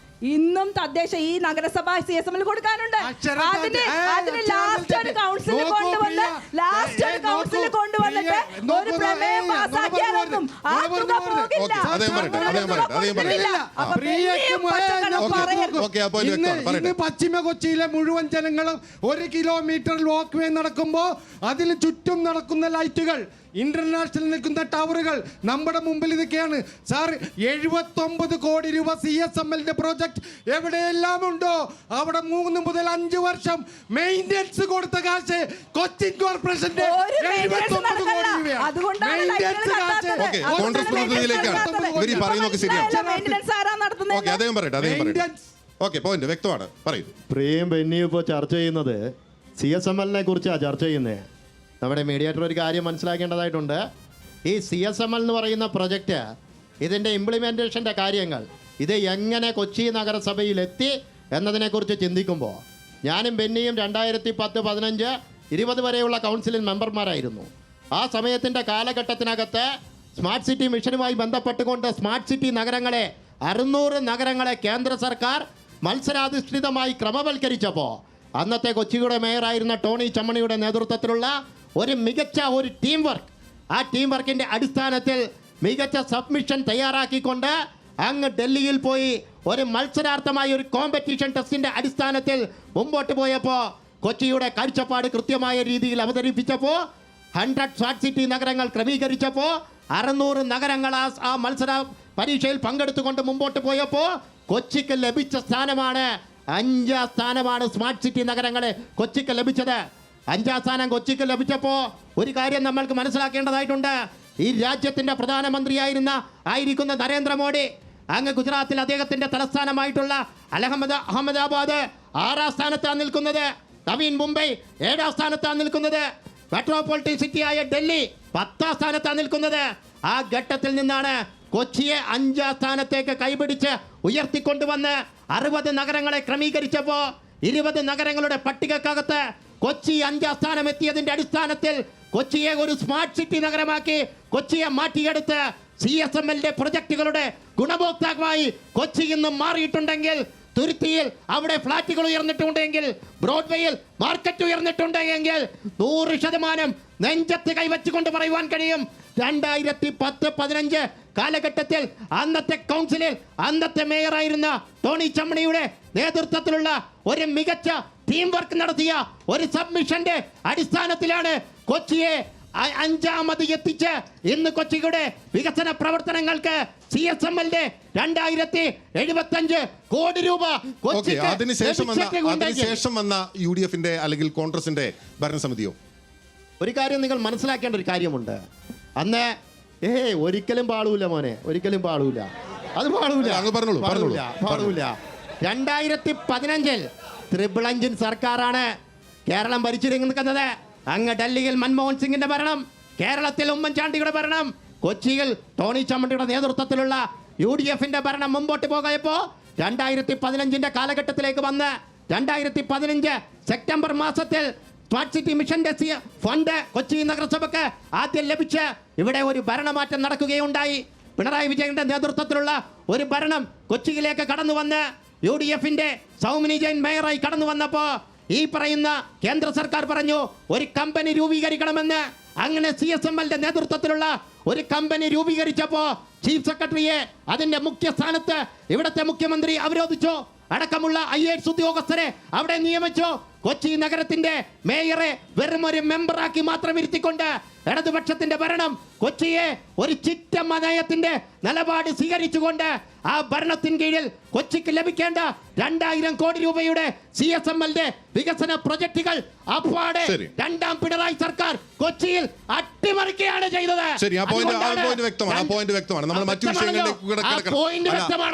ഇന്നും തദ്ദേശ ഈ നഗരസഭ CSML കൊടുക്കാനുണ്ട്. അതിന് ലാസ്റ്റ് ഒരു കൗൺസിൽ കൊണ്ടുവന്നിട്ട് ഒരു പ്രമേയം പാസാക്കിയാലൊന്നും ആ തുക പോകില്ല. ഇന്ന് പശ്ചിമ കൊച്ചിയിലെ മുഴുവൻ ജനങ്ങളും 1 കിലോമീറ്റർ വാക്ക് വേ നടക്കുമ്പോൾ അതിന് ചുറ്റും നടക്കുന്ന ലൈറ്റുകൾ, ഇന്റർനാഷണൽ നിൽക്കുന്ന ടവറുകൾ നമ്മുടെ മുമ്പിൽ നിൽക്കുകയാണ് സാർ. 79 കോടി രൂപ CSMLന്റെ പ്രോജക്ട് എവിടെയെല്ലാം ഉണ്ടോ അവിടെ 3 മുതൽ 5 വർഷം മെയിൻ്റെനൻസ് കൊടുത്ത കാശ് കൊച്ചിൻ കോർപ്പറേഷന്റെ 79 കോടി രൂപയാണ്. കോൺഗ്രസ് പ്രതിനിധിയിലേക്കാണ് ഇവർ പറയുന്നതൊക്കെ ശരിയാണ്. ഓക്കെ, അദ്ദേഹം പറയട്ടെ. ഓക്കെ, പോയിന്റ് വ്യക്തമാണ്, പറയൂ. പ്രിയം ബെന്നി ഇപ്പോൾ ചർച്ച ചെയ്യുന്നത് CSMLനെ കുറിച്ചാണ് ചർച്ച ചെയ്യുന്നത്. നമ്മുടെ മീഡിയേറ്റർ ഒരു കാര്യം മനസ്സിലാക്കേണ്ടതായിട്ടുണ്ട്. ഈ CSML എന്ന് പറയുന്ന പ്രൊജക്റ്റ്, ഇതിൻ്റെ ഇംപ്ലിമെൻറ്റേഷൻ്റെ കാര്യങ്ങൾ, ഇത് എങ്ങനെ കൊച്ചി നഗരസഭയിൽ എത്തി എന്നതിനെക്കുറിച്ച് ചിന്തിക്കുമ്പോൾ, ഞാനും ബെന്നിയും 2010, 15, 20 വരെയുള്ള കൗൺസിലിൽ മെമ്പർമാരായിരുന്നു. ആ സമയത്തിൻ്റെ കാലഘട്ടത്തിനകത്ത് സ്മാർട്ട് സിറ്റി മിഷനുമായി ബന്ധപ്പെട്ടുകൊണ്ട് സ്മാർട്ട് സിറ്റി നഗരങ്ങളെ 600 നഗരങ്ങളെ കേന്ദ്ര സർക്കാർ മത്സരാധിഷ്ഠിതമായി ക്രമവൽക്കരിച്ചപ്പോൾ അന്നത്തെ കൊച്ചിയുടെ മേയറായിരുന്ന ടോണി ചമ്മണിയുടെ നേതൃത്വത്തിലുള്ള ഒരു മികച്ച ടീം വർക്ക്, ആ ടീം വർക്കിൻ്റെ അടിസ്ഥാനത്തിൽ മികച്ച സബ്മിഷൻ തയ്യാറാക്കിക്കൊണ്ട് അങ്ങ് ഡൽഹിയിൽ പോയി ഒരു മത്സരാർത്ഥമായ ഒരു കോമ്പറ്റീഷൻ ടെസ്റ്റിൻ്റെ അടിസ്ഥാനത്തിൽ മുമ്പോട്ട് പോയപ്പോൾ കൊച്ചിയുടെ കാഴ്ചപ്പാട് കൃത്യമായ രീതിയിൽ അവതരിപ്പിച്ചപ്പോൾ 100 സ്മാർട്ട് സിറ്റി നഗരങ്ങൾ ക്രമീകരിച്ചപ്പോൾ 600 നഗരങ്ങൾ ആ മത്സര പരീക്ഷയിൽ പങ്കെടുത്തുകൊണ്ട് മുമ്പോട്ട് പോയപ്പോൾ കൊച്ചിക്ക് ലഭിച്ച സ്ഥാനമാണ് 5ാം സ്ഥാനമാണ് സ്മാർട്ട് സിറ്റി നഗരങ്ങളെ കൊച്ചിക്ക് ലഭിച്ചത്. 5ാം സ്ഥാനം കൊച്ചിക്ക് ലഭിച്ചപ്പോൾ ഒരു കാര്യം നമ്മൾക്ക് മനസ്സിലാക്കേണ്ടതായിട്ടുണ്ട്. ഈ രാജ്യത്തിൻ്റെ പ്രധാനമന്ത്രിയായിരിക്കുന്ന നരേന്ദ്രമോദി അങ്ങ് ഗുജറാത്തിൽ അദ്ദേഹത്തിൻ്റെ തലസ്ഥാനമായിട്ടുള്ള അഹമ്മദാബാദ് 6ാം സ്ഥാനത്താണ് നിൽക്കുന്നത്. നവീൻ മുംബൈ 7ാം സ്ഥാനത്താണ് നിൽക്കുന്നത്. മെട്രോപൊളിറ്റൻ സിറ്റിയായ ഡൽഹി 10ാം സ്ഥാനത്താണ് നിൽക്കുന്നത്. ആ ഘട്ടത്തിൽ നിന്നാണ് കൊച്ചിയെ 5ാം സ്ഥാനത്തേക്ക് കൈപിടിച്ച് ഉയർത്തിക്കൊണ്ടുവന്ന് 60 നഗരങ്ങളെ ക്രമീകരിച്ചപ്പോൾ 20 നഗരങ്ങളുടെ പട്ടികക്കകത്ത് കൊച്ചി 5ാം സ്ഥാനം എത്തിയതിൻ്റെ അടിസ്ഥാനത്തിൽ കൊച്ചിയെ ഒരു സ്മാർട്ട് സിറ്റി നഗരമാക്കി കൊച്ചിയെ മാറ്റിയെടുത്ത് CSMLന്റെ പ്രൊജക്ടുകളുടെ ഗുണഭോക്താക്കളായി കൊച്ചി ഇന്നും മാറിയിട്ടുണ്ടെങ്കിൽ, തുരുത്തിയിൽ അവിടെ ഫ്ലാറ്റുകൾ ഉയർന്നിട്ടുണ്ടെങ്കിൽ, ബ്രോഡ്വേയിൽ മാർക്കറ്റ് ഉയർന്നിട്ടുണ്ടെങ്കിൽ 100% നെഞ്ചത്ത് കൈവച്ചുകൊണ്ട് പറയുവാൻ കഴിയും 2010-15 കാലഘട്ടത്തിൽ അന്നത്തെ കൗൺസിലിൽ അന്നത്തെ മേയറായിരുന്ന ടോണി ചമ്മണിയുടെ നേതൃത്വത്തിലുള്ള ഒരു മികച്ച ടീം വർക്ക് നടത്തിയ ഒരു സബ്മിഷന്റെ അടിസ്ഥാനത്തിലാണ് കൊച്ചിയെ 5ാമത് എത്തിച്ച് ഇന്ന് കൊച്ചിയുടെ വികസന പ്രവർത്തനങ്ങൾക്ക് CSMLന്റെ 2075 കോടി രൂപ അതിനുശേഷം വന്ന UDFന്റെ അല്ലെങ്കിൽ കോൺഗ്രസിന്റെ ഭരണസമിതിയോ? ഒരു കാര്യം നിങ്ങൾ മനസ്സിലാക്കേണ്ട ഒരു കാര്യമുണ്ട്. അന്ന് ഒരിക്കലും പാടൂല മോനെ, ഒരിക്കലും പാടൂല, അത് പാടൂല. 2015 ട്രിപ്പിൾ എഞ്ചിൻ സർക്കാരാണ് കേരളം ഭരിച്ചിരിക്കുന്നത്. അങ്ങ് ഡൽഹിയിൽ മൻമോഹൻ സിംഗിന്റെ ഭരണം, കേരളത്തിൽ ഉമ്മൻചാണ്ടിയുടെ ഭരണം, കൊച്ചിയിൽ ടോണി ചമ്മണ്ടിയുടെ നേതൃത്വത്തിലുള്ള UDFന്റെ ഭരണം മുമ്പോട്ട് പോകയപ്പോൾ 2015 കാലഘട്ടത്തിലേക്ക് വന്ന് 2015 സെപ്റ്റംബർ മാസത്തിൽ സ്മാർട്ട് സിറ്റി മിഷന്റെ ഫണ്ട് കൊച്ചി നഗരസഭയ്ക്ക് ആദ്യം ലഭിച്ച് ഇവിടെ ഒരു ഭരണമാറ്റം നടക്കുകയുണ്ടായി. പിണറായി വിജയന്റെ നേതൃത്വത്തിലുള്ള ഒരു ഭരണം കൊച്ചിയിലേക്ക് കടന്നു വന്ന് UDFന്റെ സൗമിനി ജെയിൻ മേയറായി കടന്നു വന്നപ്പോൾ ഈ പറയുന്ന കേന്ദ്ര സർക്കാർ പറഞ്ഞു ഒരു കമ്പനി രൂപീകരിക്കണമെന്ന്. അങ്ങനെ CSMLന്റെ നേതൃത്വത്തിലുള്ള ഒരു കമ്പനി രൂപീകരിച്ചപ്പോൾ ചീഫ് സെക്രട്ടറിയെ അതിന്റെ മുഖ്യ സ്ഥാനത്ത് ഇവിടുത്തെ മുഖ്യമന്ത്രി അവരോധിച്ചു. അടക്കമുള്ള IAS ഉദ്യോഗസ്ഥരെ അവിടെ നിയമിച്ചു. കൊച്ചി നഗരത്തിന്റെ മേയറെ വെറും ഒരു മെമ്പറാക്കി മാത്രം ഇരുത്തിക്കൊണ്ട് ഇടതുപക്ഷത്തിന്റെ ഭരണം കൊച്ചിയെ ഒരു ചിറ്റമ്മ നയത്തിന്റെ നിലപാട് സ്വീകരിച്ചുകൊണ്ട് ആ ഭരണത്തിന് കീഴിൽ കൊച്ചിക്ക് ലഭിക്കേണ്ട 2000 കോടി രൂപയുടെ CSML വികസന പ്രൊജക്ടുകൾ അപ്പാടെ ശരി. രണ്ടാം പിണറായി സർക്കാർ കൊച്ചിയിൽ അട്ടിമറിക്കുകയാണ് ചെയ്തത്. ശരി, ആ പോയിന്റ് വ്യക്തമാണ്. ആ പോയിന്റ് വ്യക്തമാണ്. നമ്മൾ മറ്റു വിഷയങ്ങളിലേക്ക് കൂടെ കിടക്കണം.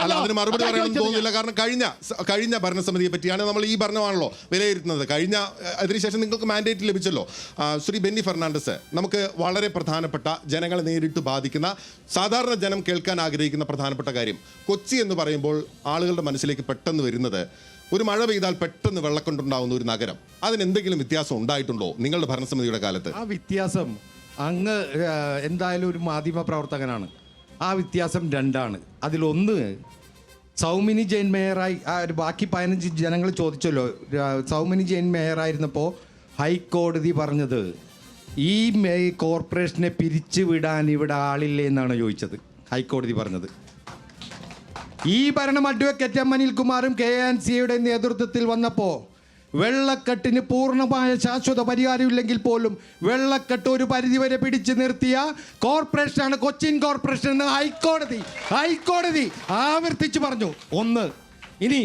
അല്ല, അതിന് മറുപടി പറയണമെന്ന് തോന്നുന്നില്ല. കാരണം കഴിഞ്ഞ ഭരണസമിതിയെ പറ്റിയാണ് നമ്മൾ ഈ ഭരണമാണല്ലോ വിലയിരുത്തുന്നത്. അതിനുശേഷം നിങ്ങൾക്ക് മാൻഡേറ്റ് ലഭിച്ചല്ലോ. ശ്രീ ബെന്നി ഫെർണാണ്ടസ്, നമുക്ക് വളരെ പ്രധാനപ്പെട്ട ജനങ്ങളെ നേരിട്ട് ബാധിക്കുന്ന, സാധാരണ ജനം കേൾക്കാൻ ആഗ്രഹിക്കുന്ന പ്രധാനപ്പെട്ട കാര്യം, കൊച്ചി എന്ന് പറയുമ്പോൾ ആളുകളുടെ മനസ്സിലേക്ക് പെട്ടെന്ന് വരുന്നത് ഒരു മഴ പെയ്താൽ പെട്ടെന്ന് വെള്ളക്കൊണ്ടുണ്ടാവുന്ന ഒരു നഗരം. അതിനെന്തെങ്കിലും വ്യത്യാസം ഉണ്ടായിട്ടുണ്ടോ നിങ്ങളുടെ ഭരണസമിതിയുടെ കാലത്ത്? ആ വ്യത്യാസം അങ്ങ് എന്തായാലും ഒരു മാധ്യമ പ്രവർത്തകനാണ്. ആ വ്യത്യാസം രണ്ടാണ്. അതിലൊന്ന്, സൗമിനി ജെയിൻ മേയറായി ബാക്കി 15 ജനങ്ങൾ ചോദിച്ചല്ലോ. സൗമിനി ജെയിൻ മേയറായിരുന്നപ്പോൾ ഹൈക്കോടതി പറഞ്ഞത് ഈ കോർപ്പറേഷനെ പിരിച്ചുവിടാൻ ഇവിടെ ആളില്ലേ എന്നാണ് ചോദിച്ചത്. ഹൈക്കോടതി പറഞ്ഞത് ഈ ഭരണം അഡ്വക്കേറ്റ് എം അനിൽകുമാറും KNCയുടെ നേതൃത്വത്തിൽ വന്നപ്പോൾ വെള്ളക്കെട്ടിന് പൂർണ്ണമായ ശാശ്വത പരിഹാരമില്ലെങ്കിൽ പോലും വെള്ളക്കെട്ട് ഒരു പരിധിവരെ പിടിച്ചു നിർത്തിയ കോർപ്പറേഷനാണ് കൊച്ചിൻ കോർപ്പറേഷൻ എന്ന് ഹൈക്കോടതി ആവർത്തിച്ച് പറഞ്ഞു. ഒന്ന്, ഇനി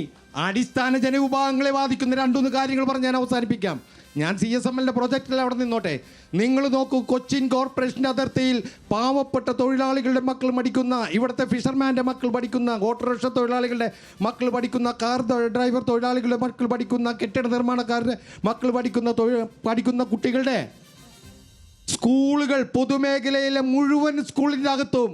അടിസ്ഥാന ജനവിഭാഗങ്ങളെ ബാധിക്കുന്ന 2-3 കാര്യങ്ങൾ പറഞ്ഞ് ഞാൻ അവസാനിപ്പിക്കാം. ഞാൻ CSMLന്റെ പ്രോജക്റ്റിൽ അവിടെ നിന്നോട്ടെ. നിങ്ങൾ നോക്കൂ, കൊച്ചിൻ കോർപ്പറേഷൻ്റെ അതിർത്തിയിൽ പാവപ്പെട്ട തൊഴിലാളികളുടെ മക്കൾ പഠിക്കുന്ന, ഇവിടുത്തെ ഫിഷർമാൻ്റെ മക്കൾ പഠിക്കുന്ന, ഓട്ടോറിക്ഷ തൊഴിലാളികളുടെ മക്കൾ പഠിക്കുന്ന, കാർ ഡ്രൈവർ തൊഴിലാളികളുടെ മക്കൾ പഠിക്കുന്ന, കെട്ടിട നിർമ്മാണക്കാരുടെ മക്കൾ പഠിക്കുന്ന കുട്ടികളുടെ സ്കൂളുകൾ, പൊതുമേഖലയിലെ മുഴുവൻ സ്കൂളിൻ്റെ അകത്തും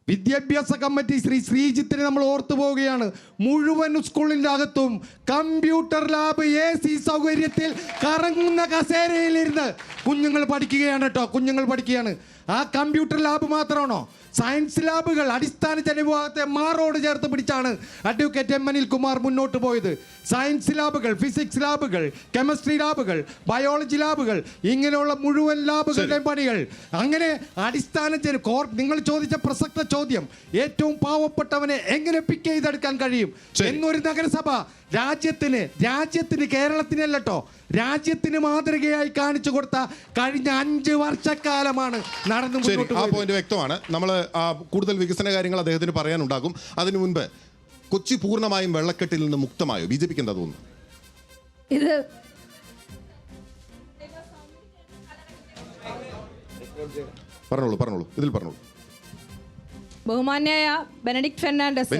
വിദ്യാഭ്യാസ കമ്മിറ്റി ശ്രീജിത്തിനെ നമ്മൾ ഓർത്തു പോവുകയാണ്. മുഴുവൻ സ്കൂളിൻ്റെ അകത്തും കമ്പ്യൂട്ടർ ലാബ്, AC സൗകര്യത്തിൽ കറങ്ങുന്ന കസേരയിലിരുന്ന് കുഞ്ഞുങ്ങൾ പഠിക്കുകയാണ് കേട്ടോ. കുഞ്ഞുങ്ങൾ പഠിക്കുകയാണ്. ആ കമ്പ്യൂട്ടർ ലാബ് മാത്രമാണോ? സയൻസ് ലാബുകൾ, അടിസ്ഥാന ജനവിഭാഗത്തെ മാറോട് ചേർത്ത് പിടിച്ചാണ് അഡ്വക്കേറ്റ് എം അനിൽകുമാർ മുന്നോട്ട് പോയത്. സയൻസ് ലാബുകൾ, ഫിസിക്സ് ലാബുകൾ, കെമിസ്ട്രി ലാബുകൾ, ബയോളജി ലാബുകൾ, ഇങ്ങനെയുള്ള മുഴുവൻ ലാബുകളുടെ പണികൾ. അങ്ങനെ അടിസ്ഥാന നിങ്ങൾ ചോദിച്ച പ്രസക്ത ചോദ്യം, ഏറ്റവും പാവപ്പെട്ടവനെ എങ്ങനെ പിക്ക് ചെയ്തെടുക്കാൻ കഴിയും എന്നൊരു നഗരസഭ രാജ്യത്തിന് കേരളത്തിനല്ലോ, രാജ്യത്തിന് മാതൃകയായി കാണിച്ചു കൊടുത്ത കഴിഞ്ഞ 5 വർഷക്കാലമാണ് നടന്നു മുന്നോട്ട് പോയത്. ആ പോയിന്റ് വ്യക്തമാണ്. നമ്മൾ കൂടുതൽ വികസന കാര്യങ്ങൾ അദ്ദേഹത്തിന് പറയാനുണ്ടാകും. അതിനു മുൻപ്, കൊച്ചി പൂർണ്ണമായും വെള്ളക്കെട്ടിൽ നിന്ന് മുക്തമായോ? BJPക്ക് എന്താ തോന്നുന്നു? ഇത് പറഞ്ഞോളൂ, ഇതിൽ പറഞ്ഞോളൂ. ബഹുമാന്യായ ബെന്നി ഫെർണാണ്ടസ്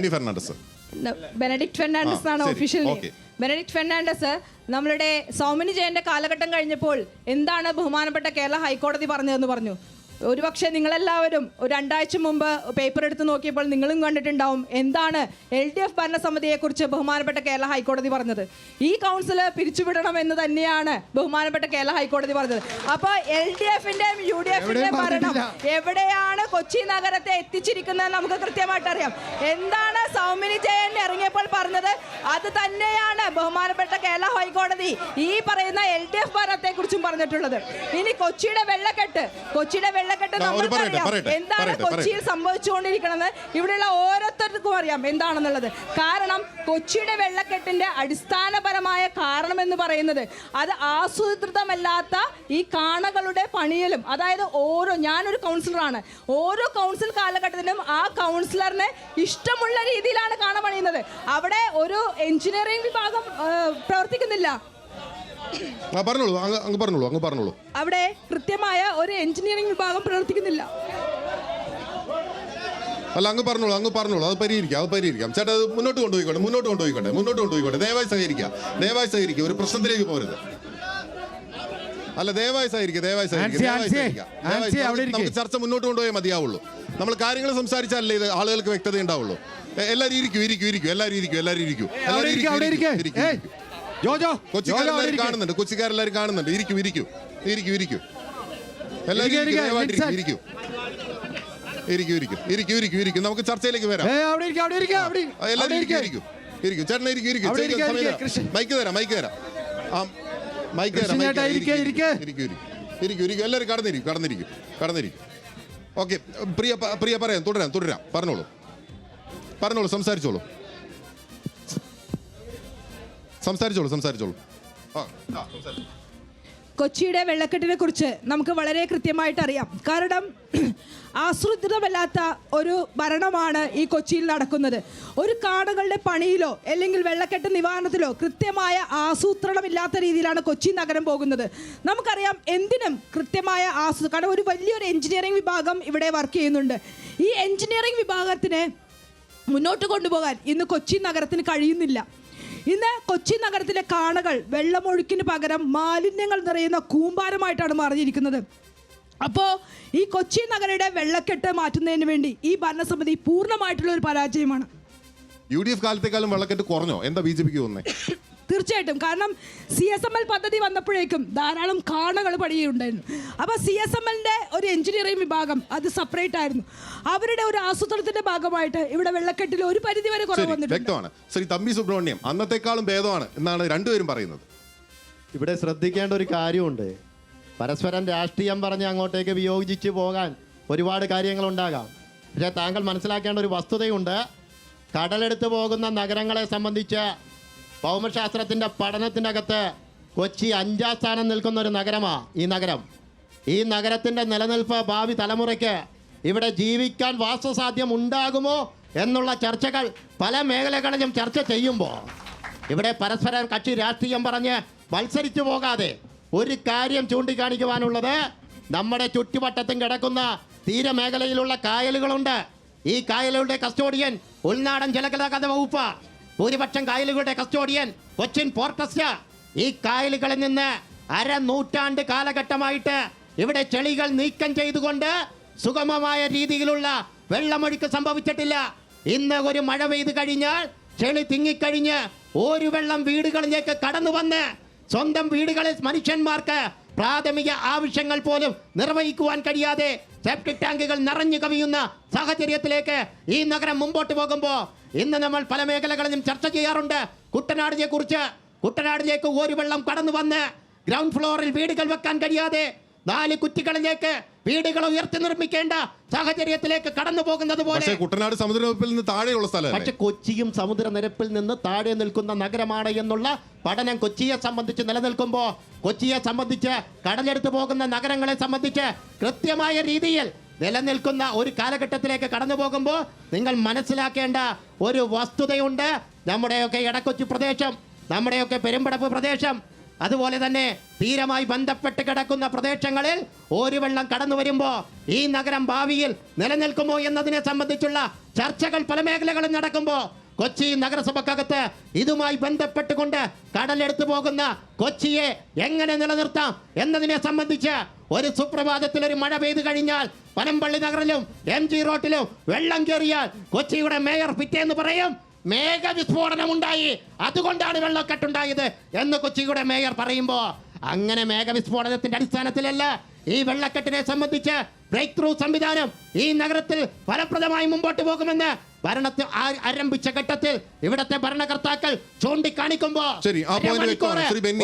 ആണ് ഒഫീഷ്യൽ നെയിം. ബെനഡിക്ട് ഫെർണാണ്ടസ്, നമ്മളുടെ സൗമിനി ജയന്റെ കാലഘട്ടം കഴിഞ്ഞപ്പോൾ എന്താണ് ബഹുമാനപ്പെട്ട കേരള ഹൈക്കോടതി പറഞ്ഞതെന്ന് പറഞ്ഞു. ഒരുപക്ഷെ നിങ്ങളെല്ലാവരും ഒരു 2 ആഴ്ച മുമ്പ് പേപ്പർ എടുത്ത് നോക്കിയപ്പോൾ നിങ്ങളും കണ്ടിട്ടുണ്ടാവും എന്താണ് LDF ഭരണസമിതിയെക്കുറിച്ച് ബഹുമാനപ്പെട്ട കേരള ഹൈക്കോടതി പറഞ്ഞത്. ഈ കൗൺസിൽ പിരിച്ചുവിടണം എന്ന് തന്നെയാണ് ബഹുമാനപ്പെട്ട കേരള ഹൈക്കോടതി പറഞ്ഞത്. അപ്പോൾ LDFന്റെയും UDFന്റെയും ഭരണം എവിടെയാണ് കൊച്ചി നഗരത്തെ എത്തിച്ചിരിക്കുന്നത് നമുക്ക് കൃത്യമായിട്ട് അറിയാം. എന്താണ് സൗമിനി ജയൻ ഇറങ്ങിയപ്പോൾ പറഞ്ഞത്, അത് തന്നെയാണ് ബഹുമാനപ്പെട്ട കേരള ഹൈക്കോടതി ഈ പറയുന്ന LDF ഭരണത്തെ കുറിച്ചും പറഞ്ഞിട്ടുള്ളത്. ഇനി കൊച്ചിയുടെ വെള്ളക്കെട്ട് നമ്മൾക്കറിയാം എന്താണ് കൊച്ചിയിൽ സംഭവിച്ചുകൊണ്ടിരിക്കുന്നത്. ഇവിടെയുള്ള ഓരോരുത്തർക്കും അറിയാം എന്താണെന്നുള്ളത്. കാരണം കൊച്ചിയുടെ വെള്ളക്കെട്ടിന്റെ അടിസ്ഥാനപരമായ കാരണം എന്ന് പറയുന്നത് അത് ആസൂത്രിതമല്ലാത്ത ഈ കാണകളുടെ പണിയലും, അതായത് ഞാനൊരു കൗൺസിലറാണ്, ഓരോ കൗൺസിൽ കാലഘട്ടത്തിലും ആ കൗൺസിലറിന് ഇഷ്ടമുള്ള രീതിയിലാണ് കാണ പണിയുന്നത്. അവിടെ ഒരു എഞ്ചിനീയറിംഗ് വിഭാഗം പ്രവർത്തിക്കുന്നില്ല. പറഞ്ഞോളൂ. അവിടെ കൃത്യമായ ഒരു എഞ്ചിനീയറിംഗ് വിഭാഗം പ്രവർത്തിക്കുന്നില്ല. അല്ല, അങ്ങ് പറഞ്ഞോളൂ. അത് പരിഹരിക്കാം. ചേട്ടാ, അത് മുന്നോട്ട് കൊണ്ടുപോയിക്കോട്ടെ. ദയവായി സഹകരിക്കുക. ഒരു പ്രശ്നത്തിലേക്ക് പോരുത്. അല്ല, ദയവായി സഹകരിക്കുക. നമുക്ക് ചർച്ച മുന്നോട്ട് കൊണ്ടുപോയേ മതിയാവുള്ളൂ. നമ്മൾ കാര്യങ്ങൾ സംസാരിച്ചാലല്ലേ ഇത് ആളുകൾക്ക് വ്യക്തത ഉണ്ടാവുള്ളൂ. എല്ലാവരും ഇരിക്കൂ. കൊച്ചിക്കാരെല്ലാവരും കാണുന്നുണ്ട്. ഇരിക്കൂ. നമുക്ക് ചർച്ചയിലേക്ക് വരാം. ചേട്ടൻ മൈക്ക് തരാം. എല്ലാവരും കടന്നിരിക്കും. ഓക്കെ, പ്രിയ പറയാം. തുടരാം. പറഞ്ഞോളൂ. സംസാരിച്ചോളൂ. കൊച്ചിയുടെ വെള്ളക്കെട്ടിനെ കുറിച്ച് നമുക്ക് വളരെ കൃത്യമായിട്ട് അറിയാം. കാരണം ആസൂത്രിതമല്ലാത്ത ഒരു ഭരണമാണ് ഈ കൊച്ചിയിൽ നടക്കുന്നത്. ഒരു കാടുകളുടെ പണിയിലോ അല്ലെങ്കിൽ വെള്ളക്കെട്ട് നിവാരണത്തിലോ കൃത്യമായ ആസൂത്രണമില്ലാത്ത രീതിയിലാണ് കൊച്ചി നഗരം പോകുന്നത്. നമുക്കറിയാം എന്തിനും കൃത്യമായ കാരണം ഒരു വലിയൊരു എഞ്ചിനീയറിംഗ് വിഭാഗം ഇവിടെ വർക്ക് ചെയ്യുന്നുണ്ട്. ഈ എഞ്ചിനീയറിംഗ് വിഭാഗത്തിനെ മുന്നോട്ട് കൊണ്ടുപോകാൻ ഇന്ന് കൊച്ചി നഗരത്തിന് കഴിയുന്നില്ല. ഇന്ന് കൊച്ചി നഗരത്തിലെ കാണകൾ വെള്ളമൊഴുക്കിന് പകരം മാലിന്യങ്ങൾ നിറയുന്ന കൂമ്പാരമായിട്ടാണ് മാറിയിരിക്കുന്നത്. അപ്പോൾ ഈ കൊച്ചി നഗരയുടെ വെള്ളക്കെട്ട് മാറ്റുന്നതിന് വേണ്ടി ഈ ഭരണസമിതി പൂർണ്ണമായിട്ടുള്ള ഒരു പരാജയമാണ്. UDF കാലത്തേക്കാളും വെള്ളക്കെട്ട് കുറഞ്ഞോ? എന്താ BJPക്ക് തോന്നുന്നത്? തീർച്ചയായിട്ടും. കാരണം CSML പദ്ധതി വന്നപ്പോഴേക്കും ധാരാളം കാണകൾ പണിയുണ്ടായിരുന്നു. അപ്പോൾ CSMLന്റെ ഒരു എഞ്ചിനീയറിംഗ് വിഭാഗം അത് സെപ്പറേറ്റ് ആയിരുന്നു. അവരുടെ ഒരു ആസൂത്രണത്തിന്റെ ഭാഗമായിട്ട് ഇവിടെ വെള്ളക്കെട്ടിൽ ഒരു പരിധി വരെ കുറവ് വന്നിട്ടുണ്ട്. വ്യക്തമാണ്. ശ്രീ തമ്പി സുബ്രഹ്മണ്യം, അന്നത്തെക്കാളും ഭേദമാണ് എന്നാണ് രണ്ടുപേരും പറയുന്നത്. ഇവിടെ ശ്രദ്ധിക്കേണ്ട ഒരു കാര്യമുണ്ട്. പരസ്പരം രാഷ്ട്രീയം പറഞ്ഞ് അങ്ങോട്ടേക്ക് വിയോജിച്ച് പോകാൻ ഒരുപാട് കാര്യങ്ങളുണ്ടാകാം. പക്ഷേ താങ്കൾ മനസ്സിലാക്കേണ്ട ഒരു വസ്തുതയുണ്ട്. കടലെടുത്ത് പോകുന്ന നഗരങ്ങളെ സംബന്ധിച്ച് ഭൗമശാസ്ത്രത്തിൻ്റെ പഠനത്തിനകത്ത് കൊച്ചി 5ാം സ്ഥാനം നിൽക്കുന്ന ഒരു നഗരമാണ് ഈ നഗരം. ഈ നഗരത്തിൻ്റെ നിലനിൽപ്പ് ഭാവി തലമുറയ്ക്ക് ഇവിടെ ജീവിക്കാൻ വാസസാധ്യം ഉണ്ടാകുമോ എന്നുള്ള ചർച്ചകൾ പല മേഖലകളിലും ചർച്ച ചെയ്യുമ്പോൾ ഇവിടെ പരസ്പരം കക്ഷി രാഷ്ട്രീയം പറഞ്ഞ് മത്സരിച്ചു പോകാതെ ഒരു കാര്യം ചൂണ്ടിക്കാണിക്കുവാനുള്ളത്, നമ്മുടെ ചുറ്റുവട്ടത്തും കിടക്കുന്ന തീരമേഖലയിലുള്ള കായലുകളുണ്ട്. ഈ കായലുകളുടെ കസ്റ്റോഡിയൻ ഉൾനാടൻ ജലഗതാഗത വകുപ്പ്. ഭൂരിപക്ഷം കായലുകളുടെ കസ്റ്റോഡിയൻ കൊച്ചിൻ പോർട്ട് ട്രസ്റ്റ്. ഈ കായലുകളിൽ നിന്ന് 1/2 നൂറ്റാണ്ട് കാലഘട്ടമായിട്ട് ഇവിടെ ചെളികൾ നീക്കം ചെയ്തുകൊണ്ട് സുഗമമായ രീതിയിലുള്ള വെള്ളമൊഴുക്ക് സംഭവിച്ചിട്ടില്ല. ഇന്ന് ഒരു മഴ പെയ്ത് കഴിഞ്ഞാൽ ചെളി തിങ്ങിക്കഴിഞ്ഞ് ഒരു വെള്ളം വീടുകളിലേക്ക് കടന്നു വന്ന് സ്വന്തം വീടുകളിൽ മനുഷ്യന്മാർക്ക് പ്രാഥമിക ആവശ്യങ്ങൾ പോലും നിർവഹിക്കുവാൻ കഴിയാതെ സെപ്റ്റിക് ടാങ്കുകൾ നിറഞ്ഞു കവിയുന്ന സാഹചര്യത്തിലേക്ക് ഈ നഗരം മുമ്പോട്ട് പോകുമ്പോൾ ഇന്ന് നമ്മൾ പല മേഖലകളിലും ചർച്ച ചെയ്യാറുണ്ട് കുട്ടനാടിനെ കുറിച്ച്. കുട്ടനാടിലേക്ക് ഒരു വെള്ളം കടന്നു വന്ന് ഗ്രൗണ്ട് ഫ്ലോറിൽ വീടുകൾ വെക്കാൻ കഴിയാതെ 4 കുറ്റികളിലേക്ക് വീടുകൾ ഉയർത്തി നിർമ്മിക്കേണ്ട സാഹചര്യത്തിലേക്ക് കടന്നു പോകുന്നത് പോലെ. കുട്ടനാട് സമുദ്രനിരപ്പിൽ നിന്ന് താഴെയുള്ള സ്ഥലം. പക്ഷെ കൊച്ചിയും സമുദ്രനിരപ്പിൽ നിന്ന് താഴെ നിൽക്കുന്ന നഗരമാണ് എന്നുള്ള പഠനം കൊച്ചിയെ സംബന്ധിച്ച് നിലനിൽക്കുമ്പോൾ, കൊച്ചിയെ സംബന്ധിച്ച് കടലെടുത്ത് പോകുന്ന നഗരങ്ങളെ സംബന്ധിച്ച് കൃത്യമായ രീതിയിൽ നിലനിൽക്കുന്ന ഒരു കാലഘട്ടത്തിലേക്ക് കടന്നു പോകുമ്പോൾ നിങ്ങൾ മനസ്സിലാക്കേണ്ട ഒരു വസ്തുതയുണ്ട്. നമ്മുടെയൊക്കെ ഇടക്കൊച്ചി പ്രദേശം, നമ്മുടെയൊക്കെ പെരുമ്പടപ്പ് പ്രദേശം, അതുപോലെ തന്നെ തീരമായി ബന്ധപ്പെട്ട് കിടക്കുന്ന പ്രദേശങ്ങളിൽ ഒരു വെള്ളം കടന്നു വരുമ്പോൾ ഈ നഗരം ഭാവിയിൽ നിലനിൽക്കുമോ എന്നതിനെ സംബന്ധിച്ചുള്ള ചർച്ചകൾ പല മേഖലകളും നടക്കുമ്പോൾ കൊച്ചി നഗരസഭക്കകത്ത് ഇതുമായി ബന്ധപ്പെട്ടുകൊണ്ട് കടലെടുത്തു പോകുന്ന കൊച്ചിയെ എങ്ങനെ നിലനിർത്താം എന്നതിനെ സംബന്ധിച്ച് ഒരു സുപ്രഭാതത്തിൽ ഒരു മഴ പെയ്തു കഴിഞ്ഞാൽ പനമ്പള്ളി നഗറിലും MG റോട്ടിലും വെള്ളം കയറിയാൽ കൊച്ചിയുടെ മേയർ പിറ്റേന്ന് പറയും മേഘവിസ്ഫോടനം ഉണ്ടായി, അതുകൊണ്ടാണ് വെള്ളക്കെട്ടുണ്ടായത് എന്ന് കൊച്ചിയുടെ മേയർ പറയുമ്പോൾ, അങ്ങനെ മേഘവിസ്ഫോടനത്തിന്റെ അടിസ്ഥാനത്തിലല്ല ഈ വെള്ളക്കെട്ടിനെ സംബന്ധിച്ച് ബ്രേക്ക് ത്രൂ സംവിധാനം ഈ നഗരത്തിൽ ഫലപ്രദമായി മുമ്പോട്ട് പോകുമെന്ന് ഭരണത്തിൽ ആരംഭിച്ച ഘട്ടത്തിൽ ഇവിടത്തെ ഭരണകർത്താക്കൾ ചൂണ്ടിക്കാണിക്കുമ്പോൾ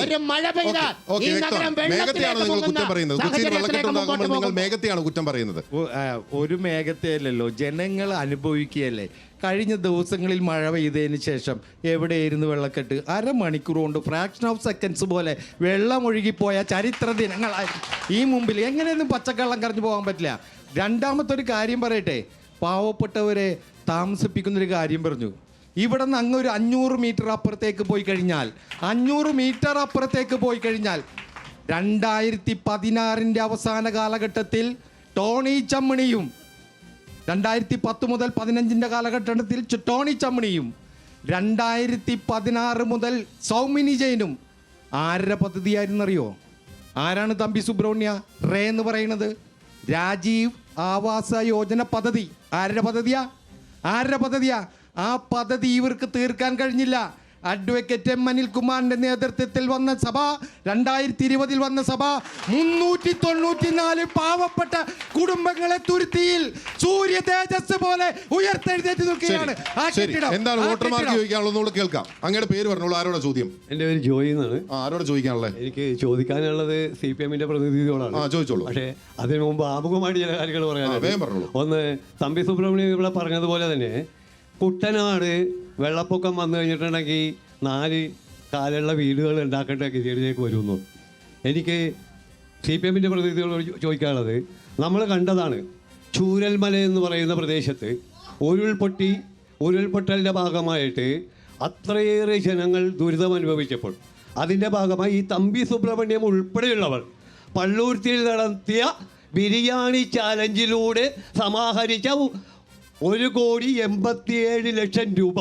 ഒരു മഴ പെയ്താൽ ഈ നഗരം കുറ്റം പറയുന്നത് ഒരു മേഘത്തെയല്ലല്ലോ, ജനങ്ങൾ അനുഭവിക്കുകയല്ലേ. കഴിഞ്ഞ ദിവസങ്ങളിൽ മഴ പെയ്തതിന് ശേഷം എവിടെയായിരുന്നു വെള്ളക്കെട്ട്? അരമണിക്കൂർ കൊണ്ട് ഫ്രാക്ഷൻ ഓഫ് സെക്കൻഡ്സ് പോലെ വെള്ളം ഒഴുകിപ്പോയ ചരിത്ര ദിനങ്ങളായിരുന്നു ഈ മുമ്പിൽ. എങ്ങനെയൊന്നും പച്ചക്കള്ളം കറഞ്ഞു പോകാൻ പറ്റില്ല. രണ്ടാമത്തെ ഒരു കാര്യം പറയട്ടെ, പാവപ്പെട്ടവരെ താമസിപ്പിക്കുന്നൊരു കാര്യം പറഞ്ഞു. ഇവിടെ നിന്ന് അങ്ങ് ഒരു 500 മീറ്റർ അപ്പുറത്തേക്ക് പോയി കഴിഞ്ഞാൽ 2016 അവസാന കാലഘട്ടത്തിൽ ടോണി ചമ്മണിയും 2010 മുതൽ 15 കാലഘട്ടത്തിൽ ടോണി ചമ്മണിയും 2016 മുതൽ സൗമിനി ജെയിനും ആരുടെ പദ്ധതിയായിരുന്നറിയോ? ആരാണ് തമ്പി സുബ്രഹ്മണ്യ റേ എന്ന് പറയുന്നത്? രാജീവ് ആവാസ യോജന പദ്ധതി. ആരുടെ പദ്ധതിയാ? ആ പദ്ധതി ഇവർക്ക് തീർക്കാൻ കഴിഞ്ഞില്ല. അഡ്വക്കേറ്റ് എം അനിൽകുമാറിന്റെ നേതൃത്വത്തിൽ വന്ന സഭ, 2020 വന്ന സഭ 394 പാവപ്പെട്ട കുടുംബങ്ങളെ തുരുത്തിയിൽ സൂര്യ തേജസ് പോലെ ഉയർത്തെഴുന്നേറ്റ് നിൽക്കുകയാണ്. എന്താണ് വോട്ടർമാർക്ക് ചോദിക്കാനുള്ളത് കേൾക്കാം. അങ്ങയുടെ പേര് പറഞ്ഞോളൂ. ആരോടാ ചോദ്യം? എൻ്റെ പേര് ജോയി എന്നാണ്. ആരോടാ ചോദിക്കാനുള്ളത്? എനിക്ക് ചോദിക്കാനുള്ളത് CPM-ന്റെ പ്രതിനിധിയോടാണ്. ചോദിച്ചോളൂ. പക്ഷേ അതിനു മുമ്പ് ആമുഖമായിട്ട് ചില കാര്യങ്ങൾ പറയാനുണ്ട്. ഒന്ന്, തമ്പി സുബ്രഹ്മണ്യം ഇവിടെ പറഞ്ഞതുപോലെ തന്നെ കുട്ടനാട് വെള്ളപ്പൊക്കം വന്നു കഴിഞ്ഞിട്ടുണ്ടെങ്കിൽ 4 കാലുള്ള വീടുകൾ ഉണ്ടാക്കേണ്ട ഗതിയിലേക്ക് വരുന്നു. എനിക്ക് CPM-ൻ്റെ പ്രതിനിധികളോട് ചോദിക്കാനുള്ളത്, നമ്മൾ കണ്ടതാണ് ചൂരൽമല എന്ന് പറയുന്ന പ്രദേശത്ത് ഉരുൾപൊട്ടലിൻ്റെ ഭാഗമായിട്ട് അത്രയേറെ ജനങ്ങൾ ദുരിതം അനുഭവിച്ചപ്പോൾ അതിൻ്റെ ഭാഗമായി ഈ തമ്പി സുബ്രഹ്മണ്യം ഉൾപ്പെടെയുള്ളവർ പള്ളുരുത്തിയിൽ നടത്തിയ ബിരിയാണി ചാലഞ്ചിലൂടെ സമാഹരിച്ച 1,87,00,000 രൂപ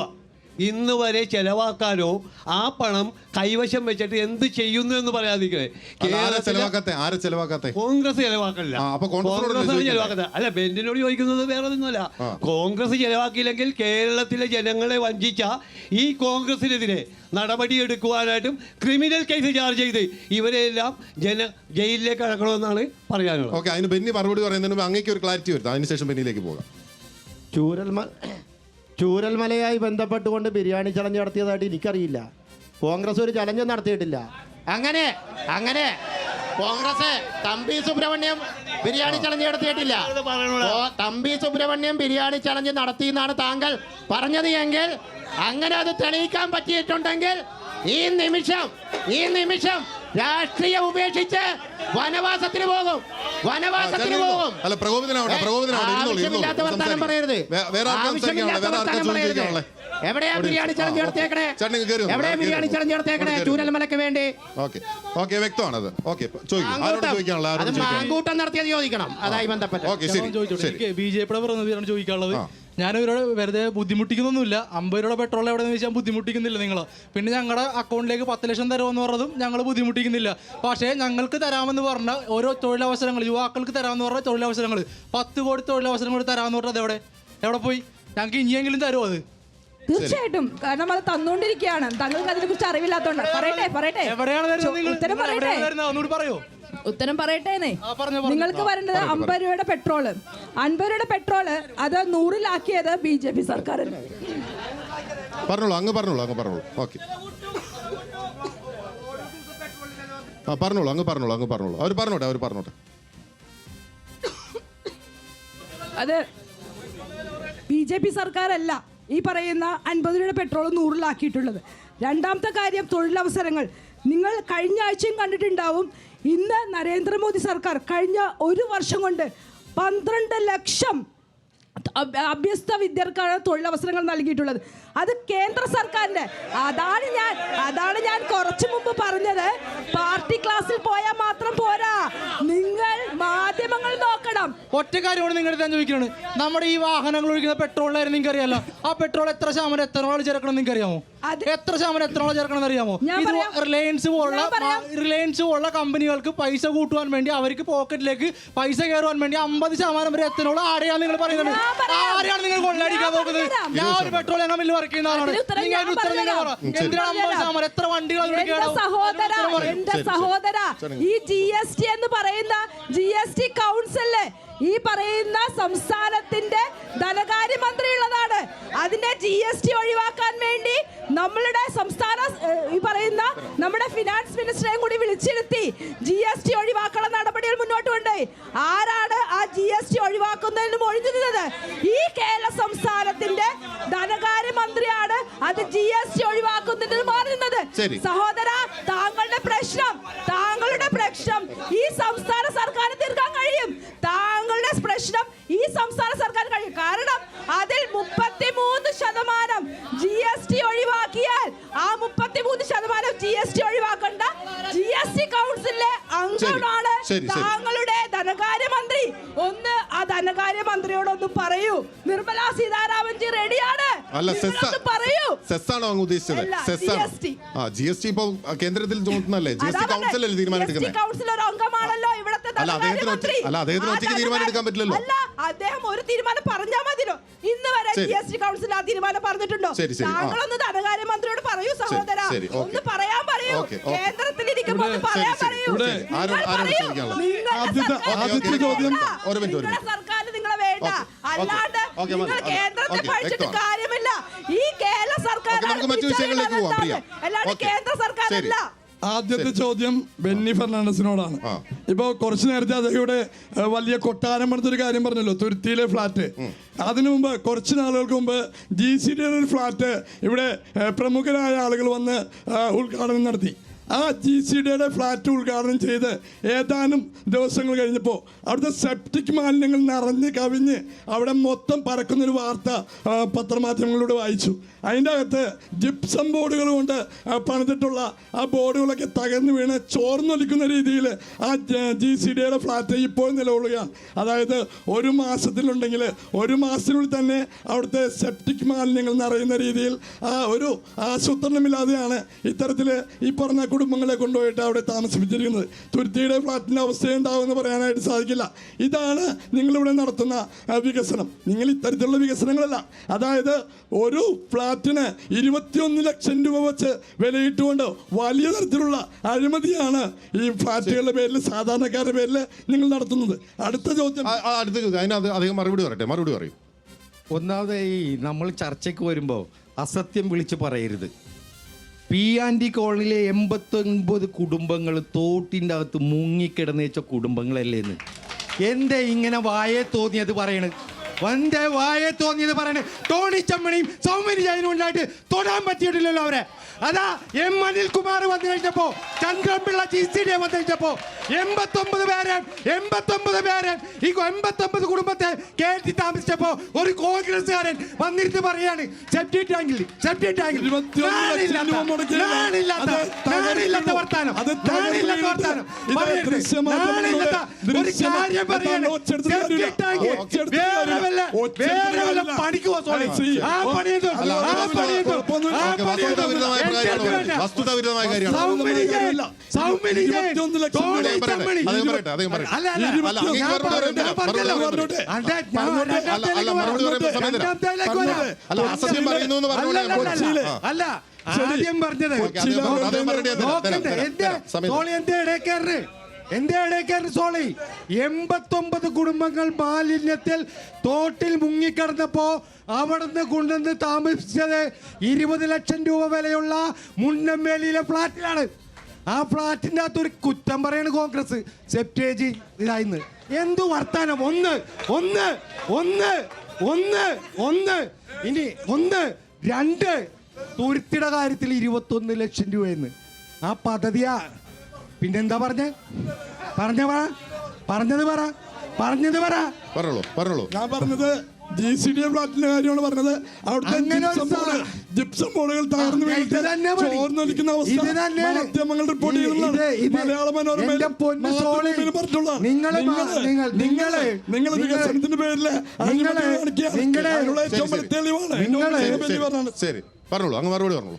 ഇന്ന് വരെ ചെലവാക്കാനോ ആ പണം കൈവശം വെച്ചിട്ട് എന്ത് ചെയ്യുന്നു എന്ന് പറയാതിരിക്കേ. കോൺഗ്രസ് ചെലവാക്കില്ല. കോൺഗ്രസ് ചെലവാക്കത്ത അല്ല, ബെഞ്ചിനോട് ചോദിക്കുന്നത് വേറെ ഒന്നുമല്ല. കോൺഗ്രസ് ചെലവാക്കിയില്ലെങ്കിൽ കേരളത്തിലെ ജനങ്ങളെ വഞ്ചിച്ച ഈ കോൺഗ്രസിനെതിരെ നടപടിയെടുക്കുവാനായിട്ടും ക്രിമിനൽ കേസ് ചാർജ് ചെയ്ത് ഇവരെല്ലാം ജയിലിലേക്ക് അടക്കണമെന്നാണ് പറയാനുള്ളത്. ഓക്കെ, അതിന് ബെന്നി മറുപടി പറയുന്നതിന് അങ്ങേക്ക് ഒരു ക്ലാരിറ്റി വരുത്താം, അതിനുശേഷം ബെന്നിയിലേക്ക് പോകാം. ചൂരൽമലയായി ബന്ധപ്പെട്ടുകൊണ്ട് ബിരിയാണി ചലഞ്ച് നടത്തിയതായിട്ട് എനിക്കറിയില്ല. കോൺഗ്രസ് ഒരു ചലഞ്ച് നടത്തിയിട്ടില്ല. അങ്ങനെ കോൺഗ്രസ് തമ്പി സുബ്രഹ്മണ്യം ബിരിയാണി ചലഞ്ച് നടത്തിയിട്ടില്ല. തമ്പി സുബ്രഹ്മണ്യം ബിരിയാണി ചലഞ്ച് നടത്തി എന്നാണ് താങ്കൾ പറഞ്ഞത് എങ്കിൽ, അങ്ങനെ അത് തെളിയിക്കാൻ പറ്റിയിട്ടുണ്ടെങ്കിൽ ഈ നിമിഷം രാഷ്ട്രീയം ഉപേക്ഷിച്ച് വനവാസത്തിന് പോകും. അല്ല, ആവശ്യമില്ലാത്ത വർത്താനം പറയരുത്. എവിടെയാ ബിരിയാണി ചലഞ്ച് നടത്തിയേക്കണേ? എവിടെയാ ബിരിയാണി ചലഞ്ച് നടത്തിയേക്കണേ? ചൂരൽമലയ്ക്ക് വേണ്ടി. വ്യക്തമാണത്. അത് മാങ്കൂട്ടം നടത്തിയത് ചോദിക്കണം. അതുമായി ബന്ധപ്പെട്ട് BJP-യുടെ പ്രതിനിധിയാണ് ചോദിക്കാനുള്ളത്. ഞാനിവരോട് വെറുതെ ബുദ്ധിമുട്ടിക്കുന്നൊന്നുമില്ല. 50 രൂപ പെട്രോൾ എവിടെയെന്ന് ചോദിച്ചാൽ ബുദ്ധിമുട്ടിക്കുന്നില്ല നിങ്ങൾ. പിന്നെ ഞങ്ങളുടെ അക്കൗണ്ടിലേക്ക് 10 ലക്ഷം തരുമെന്ന് പറഞ്ഞതും ഞങ്ങൾ ബുദ്ധിമുട്ടിക്കുന്നില്ല. പക്ഷേ ഞങ്ങൾക്ക് തരാമെന്ന് പറഞ്ഞ ഓരോ തൊഴിലവസരങ്ങൾ, യുവാക്കൾക്ക് തരാമെന്ന് പറഞ്ഞ തൊഴിലവസരങ്ങൾ, 10 കോടി തൊഴിലവസരങ്ങൾ തരാമെന്ന് പറഞ്ഞത് എവിടെ പോയി? ഞങ്ങൾക്ക് ഇനിയെങ്കിലും തരുമോ അത്? തീർച്ചയായിട്ടും, കാരണം അത് തന്നുകൊണ്ടിരിക്കുകയാണ്. താങ്കൾക്ക് അതിനെ കുറിച്ച് അറിവില്ലാത്തോണ്ട് പറയട്ടെ. എവിടെയാണ് ഒന്നുകൂടി പറയോ? ഉത്തരം പറയട്ടേന്നേ. നിങ്ങൾക്ക് വരേണ്ടത് 50 രൂപയുടെ പെട്രോള്. 50 രൂപയുടെ പെട്രോള് അത് 100-ലാക്കിയത് BJP സർക്കാർ. പറഞ്ഞോളൂ. ഓക്കെ, പറഞ്ഞോളൂ. അവർ പറഞ്ഞോട്ടെ. അത് BJP സർക്കാരല്ല ഈ പറയുന്ന 50 രൂപയുടെ പെട്രോൾ 100-ലാക്കിയിട്ടുള്ളത്. രണ്ടാമത്തെ കാര്യം, തൊഴിലവസരങ്ങൾ. നിങ്ങൾ കഴിഞ്ഞ ആഴ്ചയും കണ്ടിട്ടുണ്ടാവും, ഇന്ന് നരേന്ദ്രമോദി സർക്കാർ കഴിഞ്ഞ 1 വർഷം കൊണ്ട് 12 ലക്ഷം അഭ്യസ്ത വിദ്യർക്കാണ് തൊഴിലവസരങ്ങൾ നൽകിയിട്ടുള്ളത്. അത് കേന്ദ്ര സർക്കാരിൻ്റെ. അതാണ് ഞാൻ കുറച്ചു മുമ്പ് പറഞ്ഞത്. പാർട്ടി ക്ലാസ്സിൽ പോയാൽ മാത്രം പോരാ, നിങ്ങൾ മാധ്യമങ്ങൾ നോക്കണം. ഒറ്റ കാര്യമാണ് നിങ്ങളുടെ ഞാൻ ചോദിക്കുന്നത്. നമ്മുടെ ഈ വാഹനങ്ങൾ ഒഴിക്കുന്ന പെട്രോളിലായിരുന്നു നിങ്ങൾക്ക് അറിയാലോ. ആ പെട്രോൾ എത്ര ശതമാനം എത്രത്തോളം ചേർക്കണം നിങ്ങൾക്ക് അറിയാമോ? എത്ര ശതമാനം എത്രത്തോളം ചേർക്കണം അറിയാമോ? ഇത് റിലയൻസ് പോലുള്ള കമ്പനികൾക്ക് പൈസ കൂട്ടുവാൻ വേണ്ടി, അവർക്ക് പോക്കറ്റിലേക്ക് പൈസ കയറുവാൻ വേണ്ടി 50% വരെ എത്തനോൾ ആടെയാണ് നിങ്ങൾ പറയുന്നത്. ആരെയാണ് നിങ്ങൾ കൊള്ളടിക്കാൻ നോക്കുന്നത്? ഞാൻ ഒരു പെട്രോൾ ഞങ്ങൾ മില്ല് വർക്ക് ചെയ്യുന്ന ആളാണ്. എത്ര വണ്ടികൾ? എന്റെ സഹോദര, ഈ GST എന്ന് പറയുന്ന GST കൗൺസിലില് ഈ പറയുന്ന സംസ്ഥാനത്തിന്റെ ധനകാര്യമന്ത്രിയുള്ളതാണ്. അതിന്റെ GST ഒഴിവാക്കാൻ വേണ്ടി നമ്മളുടെ സംസ്ഥാന ഈ പറയുന്ന നമ്മുടെ ഫിനാൻസ് മിനിസ്റ്ററെയും കൂടി വിളിച്ചിരുത്തി GST ഒഴിവാക്കാനുള്ള നടപടികൾ മുന്നോട്ട് കൊണ്ടുപോയി. ആരാണ് ആ GST ഒഴിവാക്കുന്നതിനും ഒഴിഞ്ഞു നിന്നത്? ഈ കേരള സംസ്ഥാനത്തിന്റെ ധനകാര്യമന്ത്രിയാണ് അത് GST ഒഴിവാക്കുന്നതിന് മാറി നിന്നത്. സഹോദര, താങ്കളുടെ പ്രശ്നം ഈ സംസ്ഥാന സർക്കാരിന് തീർക്കാൻ കഴിയും. താങ്കളുടെ പ്രശ്നം ഈ സംസ്ഥാന സർക്കാർ കഴിയും. കാരണം അതിൽ 33% GST ഒഴിവാക്കിയാൽ ആ 33% GST ഒഴിവാക്കേണ്ട GST കൗൺസിലിലെ അംഗമാണ് താങ്കളുടെ ധനകാര്യമന്ത്രി. ഒന്ന് ആ ധനകാര്യമന്ത്രിയോടൊന്ന് പറയൂ, നിർമ്മല സീതാരാമൻജി റെഡിയാണ്. പറയൂ, GST ഇപ്പൊ കേന്ദ്രത്തിൽ ചുമത്തുന്നല്ലേ? GST കൗൺസിലല്ലേ തീരുമാനം? കൗൺസിൽ ഒരു അംഗമാണല്ലോ ഇവിടുത്തെ ധനകാര്യമന്ത്രി. തീരുമാനം പറ്റില്ലല്ലോ. അല്ല, അദ്ദേഹം ഒരു തീരുമാനം പറഞ്ഞാൽ മതിയോ? ഇന്ന് വരെ GST കൗൺസിൽ ആ തീരുമാനം പറഞ്ഞിട്ടുണ്ടോ? താങ്കളൊന്ന് ധനകാര്യമന്ത്രിയോട് പറയൂ സഹോദര, ഒന്ന് പറയാൻ പറയൂ. കേന്ദ്രത്തിൽ ഇരിക്കുമ്പോൾ ഒന്ന് പറയാൻ പറയൂ. നിങ്ങളുടെ സർക്കാർ നിങ്ങളെ വേണ്ട, അല്ലാണ്ട് നിങ്ങൾ കേന്ദ്രത്തെ പഴിച്ചിട്ട് കാര്യമില്ല. ഈ കേരള സർക്കാർ അല്ലാണ്ട് കേന്ദ്ര സർക്കാരല്ല. ആദ്യത്തെ ചോദ്യം ബെന്നി ഫെർണാണ്ടസിനോടാണ്. ഇപ്പോൾ കുറച്ച് നേരത്തെ അദ്ദേഹയുടെ വലിയ കൊട്ടാരം പറഞ്ഞൊരു കാര്യം പറഞ്ഞല്ലോ, തുരുത്തിയിലെ ഫ്ലാറ്റ്. അതിനു മുമ്പ് കുറച്ച് നാളുകൾക്ക് മുമ്പ് GCD ഒരു ഫ്ലാറ്റ് ഇവിടെ പ്രമുഖരായ ആളുകൾ വന്ന് ഉദ്ഘാടനം നടത്തി. ആ GCDയുടെ ഫ്ലാറ്റ് ഉദ്ഘാടനം ചെയ്ത് ഏതാനും ദിവസങ്ങൾ കഴിഞ്ഞപ്പോൾ അവിടുത്തെ സെപ്റ്റിക് മാലിന്യങ്ങൾ നിറഞ്ഞ് കവിഞ്ഞ് അവിടെ മൊത്തം പറക്കുന്നൊരു വാർത്ത പത്രമാധ്യമങ്ങളിലൂടെ വായിച്ചു. അതിൻ്റെ അകത്ത് ജിപ്സം ബോർഡുകൾ കൊണ്ട് പണിതിട്ടുള്ള ആ ബോർഡുകളൊക്കെ തകർന്നു വീണ് ചോർന്നൊലിക്കുന്ന രീതിയിൽ ആ GCDയുടെ ഫ്ലാറ്റ് ഇപ്പോൾ നിലകൊള്ളുകയാണ്. അതായത് ഒരു മാസത്തിലുണ്ടെങ്കിൽ ഒരു മാസത്തിനുള്ളിൽ തന്നെ അവിടുത്തെ സെപ്റ്റിക് മാലിന്യങ്ങൾ നിറയുന്ന രീതിയിൽ ഒരു ആസൂത്രണമില്ലാതെയാണ് ഇത്തരത്തിൽ ഈ പറഞ്ഞ കുടുംബങ്ങളെ കൊണ്ടുപോയിട്ട് അവിടെ താമസിപ്പിച്ചിരിക്കുന്നത്. തുരുത്തിയുടെ ഫ്ലാറ്റിൻ്റെ അവസ്ഥയുണ്ടാവുമെന്ന് പറയാനായിട്ട് സാധിക്കില്ല. ഇതാണ് നിങ്ങളിവിടെ നടത്തുന്ന വികസനം. നിങ്ങൾ ഇത്തരത്തിലുള്ള വികസനങ്ങളല്ല. അതായത് ഒരു ഫ്ലാറ്റിന് 21 ലക്ഷം രൂപ വെച്ച് വിലയിട്ടുകൊണ്ട് വലിയ തരത്തിലുള്ള അഴിമതിയാണ് ഈ ഫ്ലാറ്റുകളുടെ പേരിൽ, സാധാരണക്കാരുടെ പേരിൽ നിങ്ങൾ നടത്തുന്നത്. അടുത്ത ചോദ്യം അതിനകത്ത് അദ്ദേഹം മറുപടി പറയും. ഒന്നാമത് ഈ നമ്മൾ ചർച്ചയ്ക്ക് വരുമ്പോൾ അസത്യം വിളിച്ച് പറയരുത്. P&D കോളനിയിലെ 89 കുടുംബങ്ങൾ തോട്ടിൻ്റെ അകത്ത് മുങ്ങിക്കിടന്ന് വെച്ച കുടുംബങ്ങളല്ലേന്ന്. എന്തേ ഇങ്ങനെ വായെ തോന്നിയത് പറയണത്? എന്തേ വായെ തോന്നിയത് പറയണത്? ടോണി ചമ്മണിയും സൗമ്യനി ജയനും ഉണ്ടായിട്ട് തൊടാൻ പറ്റിയിട്ടില്ലല്ലോ അവരെ. അതാ M. അനിൽകുമാർ വന്നു കഴിഞ്ഞപ്പോൾ, ചന്ദ്രൻപിള്ള GCD വന്നു കഴിഞ്ഞപ്പോൾ 89 പേരെ ഈ 89 കുടുംബത്തെ കയറ്റി താമസിച്ചപ്പോൾ ഒരു കോൺഗ്രസ്സുകാരൻ വന്നിരുന്ന് പറയാണ് സെപ്റ്റി ടാങ്കിൽ വർത്താനം പണിക്കുവോ വസ്തുതാവിരുദ്ധമായ കാര്യമാണ്. അല്ല ആദ്യം പറഞ്ഞത് എന്റെ ഇടയ്ക്കാരൻ സോളി 89 കുടുംബങ്ങൾ മാലിന്യത്തിൽ തോട്ടിൽ മുങ്ങിക്കിടന്നപ്പോ അവിടുന്ന് കൊണ്ടുവന്ന് താമസിച്ചത് 20 ലക്ഷം രൂപ വിലയുള്ള മുണ്ടമ്പേലിയിലെ ഫ്ലാറ്റിലാണ്. ആ ഫ്ലാറ്റിൻ്റെ അകത്തൊരു കുറ്റം പറയാണ് കോൺഗ്രസ്, സെപ്റ്റേജ് ഇതായിന്ന്. എന്തു വർത്താനം? ഒന്ന് ഇനി 2 തുരുത്തിയുടെ കാര്യത്തിൽ 21 ലക്ഷം രൂപയെന്ന് ആ പദ്ധതിയാ. പിന്നെന്താ പറഞ്ഞത് പറഞ്ഞോളൂ. ഞാൻ പറഞ്ഞത് GCD ഫ്ലാറ്റിന്റെ കാര്യമാണ് പറഞ്ഞത്. അവിടുത്തെ ജിപ്സം ബോർഡുകൾ തകർന്നു ചോർന്നൊലിക്കുന്ന അവസ്ഥ മാധ്യമങ്ങൾ റിപ്പോർട്ട് ചെയ്യുന്നതാണ്. മലയാള മനോരമയിൽ നിങ്ങൾ വികസനത്തിന്റെ പേരിൽ ഏറ്റവും വലിയ തെളിവാണ്. പറഞ്ഞോളൂ, അങ്ങ് മറുപടി പറഞ്ഞോളൂ.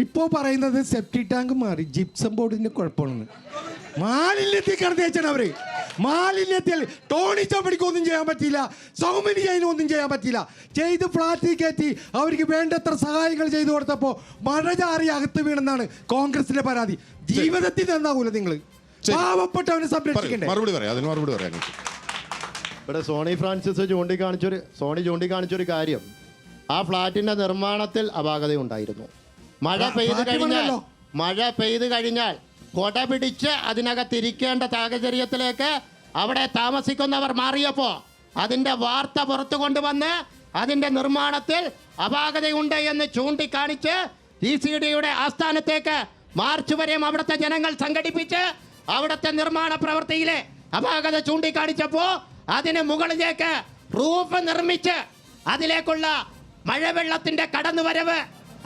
ഇപ്പോ പറയുന്നത് സെപ്റ്റി ടാങ്ക് മാറി ജിപ്സം ബോർഡിന്റെ കുഴപ്പമാണെന്ന്. മാലിന്യത്തിൽ കിടന്നേച്ചാണ് അവര്. മാലിന്യത്തിൽ ടോണി ചമ്മണിക്കൊന്നും ചെയ്യാൻ പറ്റിയില്ല, സൗമ്യനി ജയനും ഒന്നും ചെയ്യാൻ പറ്റിയില്ല. ചെയ്ത് ഫ്ലാറ്റിൽ കയറ്റി അവർക്ക് വേണ്ടത്ര സഹായങ്ങൾ ചെയ്തു കൊടുത്തപ്പോൾ മഴ ചാറി അകത്ത് വീണെന്നാണ് കോൺഗ്രസിന്റെ പരാതി. ജീവിതത്തിൽ നന്നാവൂല നിങ്ങൾ, പാവപ്പെട്ടവനെ സംരക്ഷിക്കണ്ടേ? മറുപടി പറയാം. ഇവിടെ സോണി ചൂണ്ടിക്കാണിച്ചൊരു കാര്യം, ആ ഫ്ലാറ്റിന്റെ നിർമ്മാണത്തിൽ അപാകതയുണ്ടായിരുന്നു. മഴ പെയ്തു കഴിഞ്ഞാൽ കൊട പിടിച്ച് അതിനകത്തിരിക്കേണ്ട സാഹചര്യത്തിലേക്ക് അവിടെ താമസിക്കുന്നവർ മാറിയപ്പോൾ അതിൻ്റെ വാർത്ത പുറത്തു കൊണ്ടുവന്ന് അതിൻ്റെ നിർമ്മാണത്തിൽ അപാകതയുണ്ട് എന്ന് ചൂണ്ടിക്കാണിച്ച് GCDയുടെ ആസ്ഥാനത്തേക്ക് മാർച്ച് വരെയും അവിടുത്തെ ജനങ്ങൾ സംഘടിപ്പിച്ച് അവിടുത്തെ നിർമ്മാണ പ്രവൃത്തിയിലെ അപാകത ചൂണ്ടിക്കാണിച്ചപ്പോൾ അതിന് മുകളിലേക്ക് റൂഫ് നിർമ്മിച്ച് അതിലേക്കുള്ള മഴവെള്ളത്തിന്റെ കടന്നുവരവ്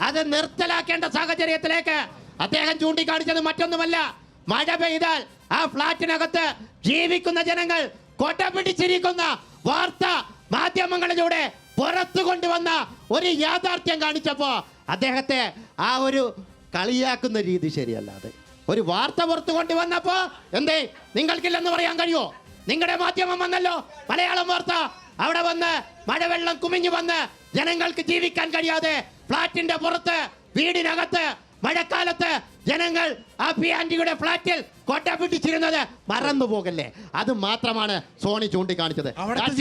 അത് നിർത്തലാക്കേണ്ട സാഹചര്യത്തിലേക്ക് അദ്ദേഹം ചൂണ്ടിക്കാണിച്ചത് മറ്റൊന്നുമല്ല. മഴ പെയ്താൽ ആ ഫ്ലാറ്റിനകത്ത് ജീവിക്കുന്ന ജനങ്ങൾ കൊട പിടിച്ചിരിക്കുന്ന വാർത്ത മാധ്യമങ്ങളിലൂടെ പുറത്തു കൊണ്ടുവന്ന ഒരു യാഥാർത്ഥ്യം കാണിച്ചപ്പോൾ അദ്ദേഹത്തെ ആ ഒരു കളിയാക്കുന്ന രീതി ശരിയല്ലാതെ ഒരു വാർത്ത പുറത്തു കൊണ്ടുവന്നപ്പോ എന്തേ നിങ്ങൾക്കില്ലെന്ന് പറയാൻ കഴിയുമോ? നിങ്ങളുടെ മാധ്യമം വന്നല്ലോ, മലയാളം വാർത്ത. അവിടെ വന്ന് മഴവെള്ളം കുമിഞ്ഞു വന്ന് ജനങ്ങൾക്ക് ജീവിക്കാൻ കഴിയാതെ ഫ്ലാറ്റിന്റെ പുറത്ത് വീടിനകത്ത് മഴക്കാലത്ത് ജനങ്ങൾ ആ P&Dയുടെ ഫ്ലാറ്റിൽ കൊട്ട പിടിച്ചിരുന്നത് മറന്നു പോകല്ലേ? അത് മാത്രമാണ് സോണി ചൂണ്ടിക്കാണിച്ചത്. അവിടുത്തെ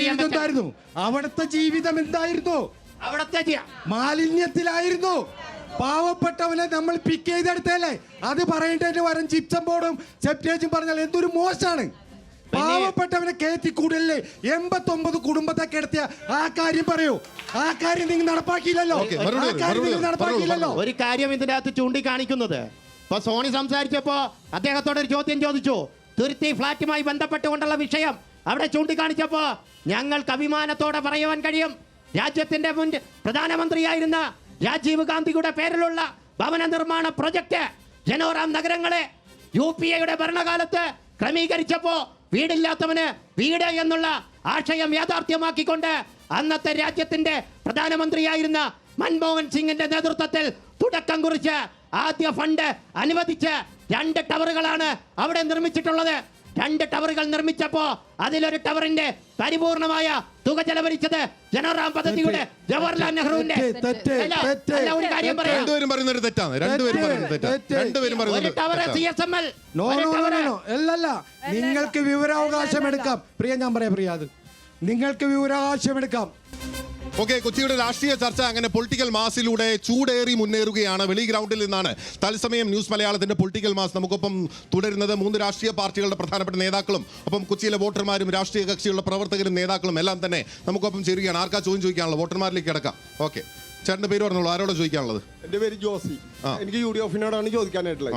ജീവിതം എന്തായിരുന്നു? അവിടുത്തെ മാലിന്യത്തിലായിരുന്നു. പാവപ്പെട്ടവനെ നമ്മൾ പിക്ക് ചെയ്തെടുത്തല്ലേ? അത് പറയേണ്ടതിന് വരം ജിപ്സം ബോർഡും സെപ്റ്റേജും പറഞ്ഞാൽ എന്തൊരു മോശമാണ്. പാവപ്പെട്ടവനെ കയറ്റി കൂടല്ലേ? 89 കുടുംബത്തെ കിടത്തിയ ആ കാര്യം പറയൂ. ആ കാര്യം നിങ്ങൾ നടപ്പാക്കിയില്ലല്ലോ. ഒരു കാര്യം ഇതിനകത്ത് ചൂണ്ടിക്കാണിക്കുന്നത് ഇപ്പൊ സോണി സംസാരിച്ചപ്പോ അദ്ദേഹത്തോട് ഒരു ചോദ്യം ചോദിച്ചു. തുരുത്തി ഫ്ലാറ്റുമായി ബന്ധപ്പെട്ടുകൊണ്ടുള്ള വിഷയം അവിടെ ചൂണ്ടിക്കാണിച്ചപ്പോ ഞങ്ങൾക്ക് അഭിമാനത്തോടെ പറയുവാൻ കഴിയും, രാജ്യത്തിന്റെ മുൻ പ്രധാനമന്ത്രിയായിരുന്ന രാജീവ് ഗാന്ധിയുടെ പേരിലുള്ള ഭവന നിർമ്മാണ പ്രൊജക്ട് ജനോറാം നഗരങ്ങളെ UPA ഭരണകാലത്ത് ക്രമീകരിച്ചപ്പോ വീടില്ലാത്തവന് വീട് എന്നുള്ള ആശയം യാഥാർത്ഥ്യമാക്കിക്കൊണ്ട് അന്നത്തെ രാജ്യത്തിന്റെ പ്രധാനമന്ത്രിയായിരുന്ന മൻമോഹൻ സിംഗിന്റെ നേതൃത്വത്തിൽ തുടക്കം കുറിച്ച് ആദ്യ ഫണ്ട് അനുവദിച്ച് 2 ടവറുകളാണ് അവിടെ നിർമ്മിച്ചിട്ടുള്ളത്. 2 ടവറുകൾ നിർമ്മിച്ചപ്പോ അതിലൊരു ടവറിന്റെ പരിപൂർണമായ തുക ചെലവഴിച്ചത് ജനറാം പദ്ധതിയുടെ ജവഹർലാൽ നെഹ്റുവിന്റെ. ഒരു കാര്യം പറയാം, രണ്ടുപേരും പറയുന്നത് തെറ്റാണ്. ഒരു ടവർ CSML. അല്ലല്ല, നിങ്ങൾക്ക് വിവരാവകാശം എടുക്കാം. പ്രിയ, ഞാൻ പറയാം പ്രിയ, അത് നിങ്ങൾക്ക് വിവരാവകാശം എടുക്കാം. ഓക്കെ, കൊച്ചിയുടെ രാഷ്ട്രീയ ചർച്ച അങ്ങനെ പൊളിറ്റിക്കൽ മാസിലൂടെ ചൂടേറി മുന്നേറുകയാണ്. വെളി ഗ്രൗണ്ടിൽ നിന്നാണ് തത്സമയം ന്യൂസ് മലയാളത്തിന്റെ പൊളിറ്റിക്കൽ മാസ് നമുക്കൊപ്പം തുടരുന്നത്. 3 രാഷ്ട്രീയ പാർട്ടികളുടെ പ്രധാനപ്പെട്ട നേതാക്കളും ഒപ്പം കൊച്ചിയിലെ വോട്ടർമാരും രാഷ്ട്രീയ കക്ഷികളുടെ പ്രവർത്തകരും നേതാക്കളും എല്ലാം തന്നെ നമുക്കൊപ്പം ചേരുകയാണ്. ആർക്കാ ചോദ്യം ചോദിക്കാനുള്ളത്? വോട്ടർമാരിലേക്ക് കിടക്കാം. ഓക്കെ, ചേട്ടൻ്റെ പേര് പറഞ്ഞോളൂ. ആരോട് ചോദിക്കാനുള്ളത്? എൻ്റെ പേര് ജോസി. എനിക്ക് UDF-നോടാണ് ചോദിക്കാനായിട്ടുള്ളത്.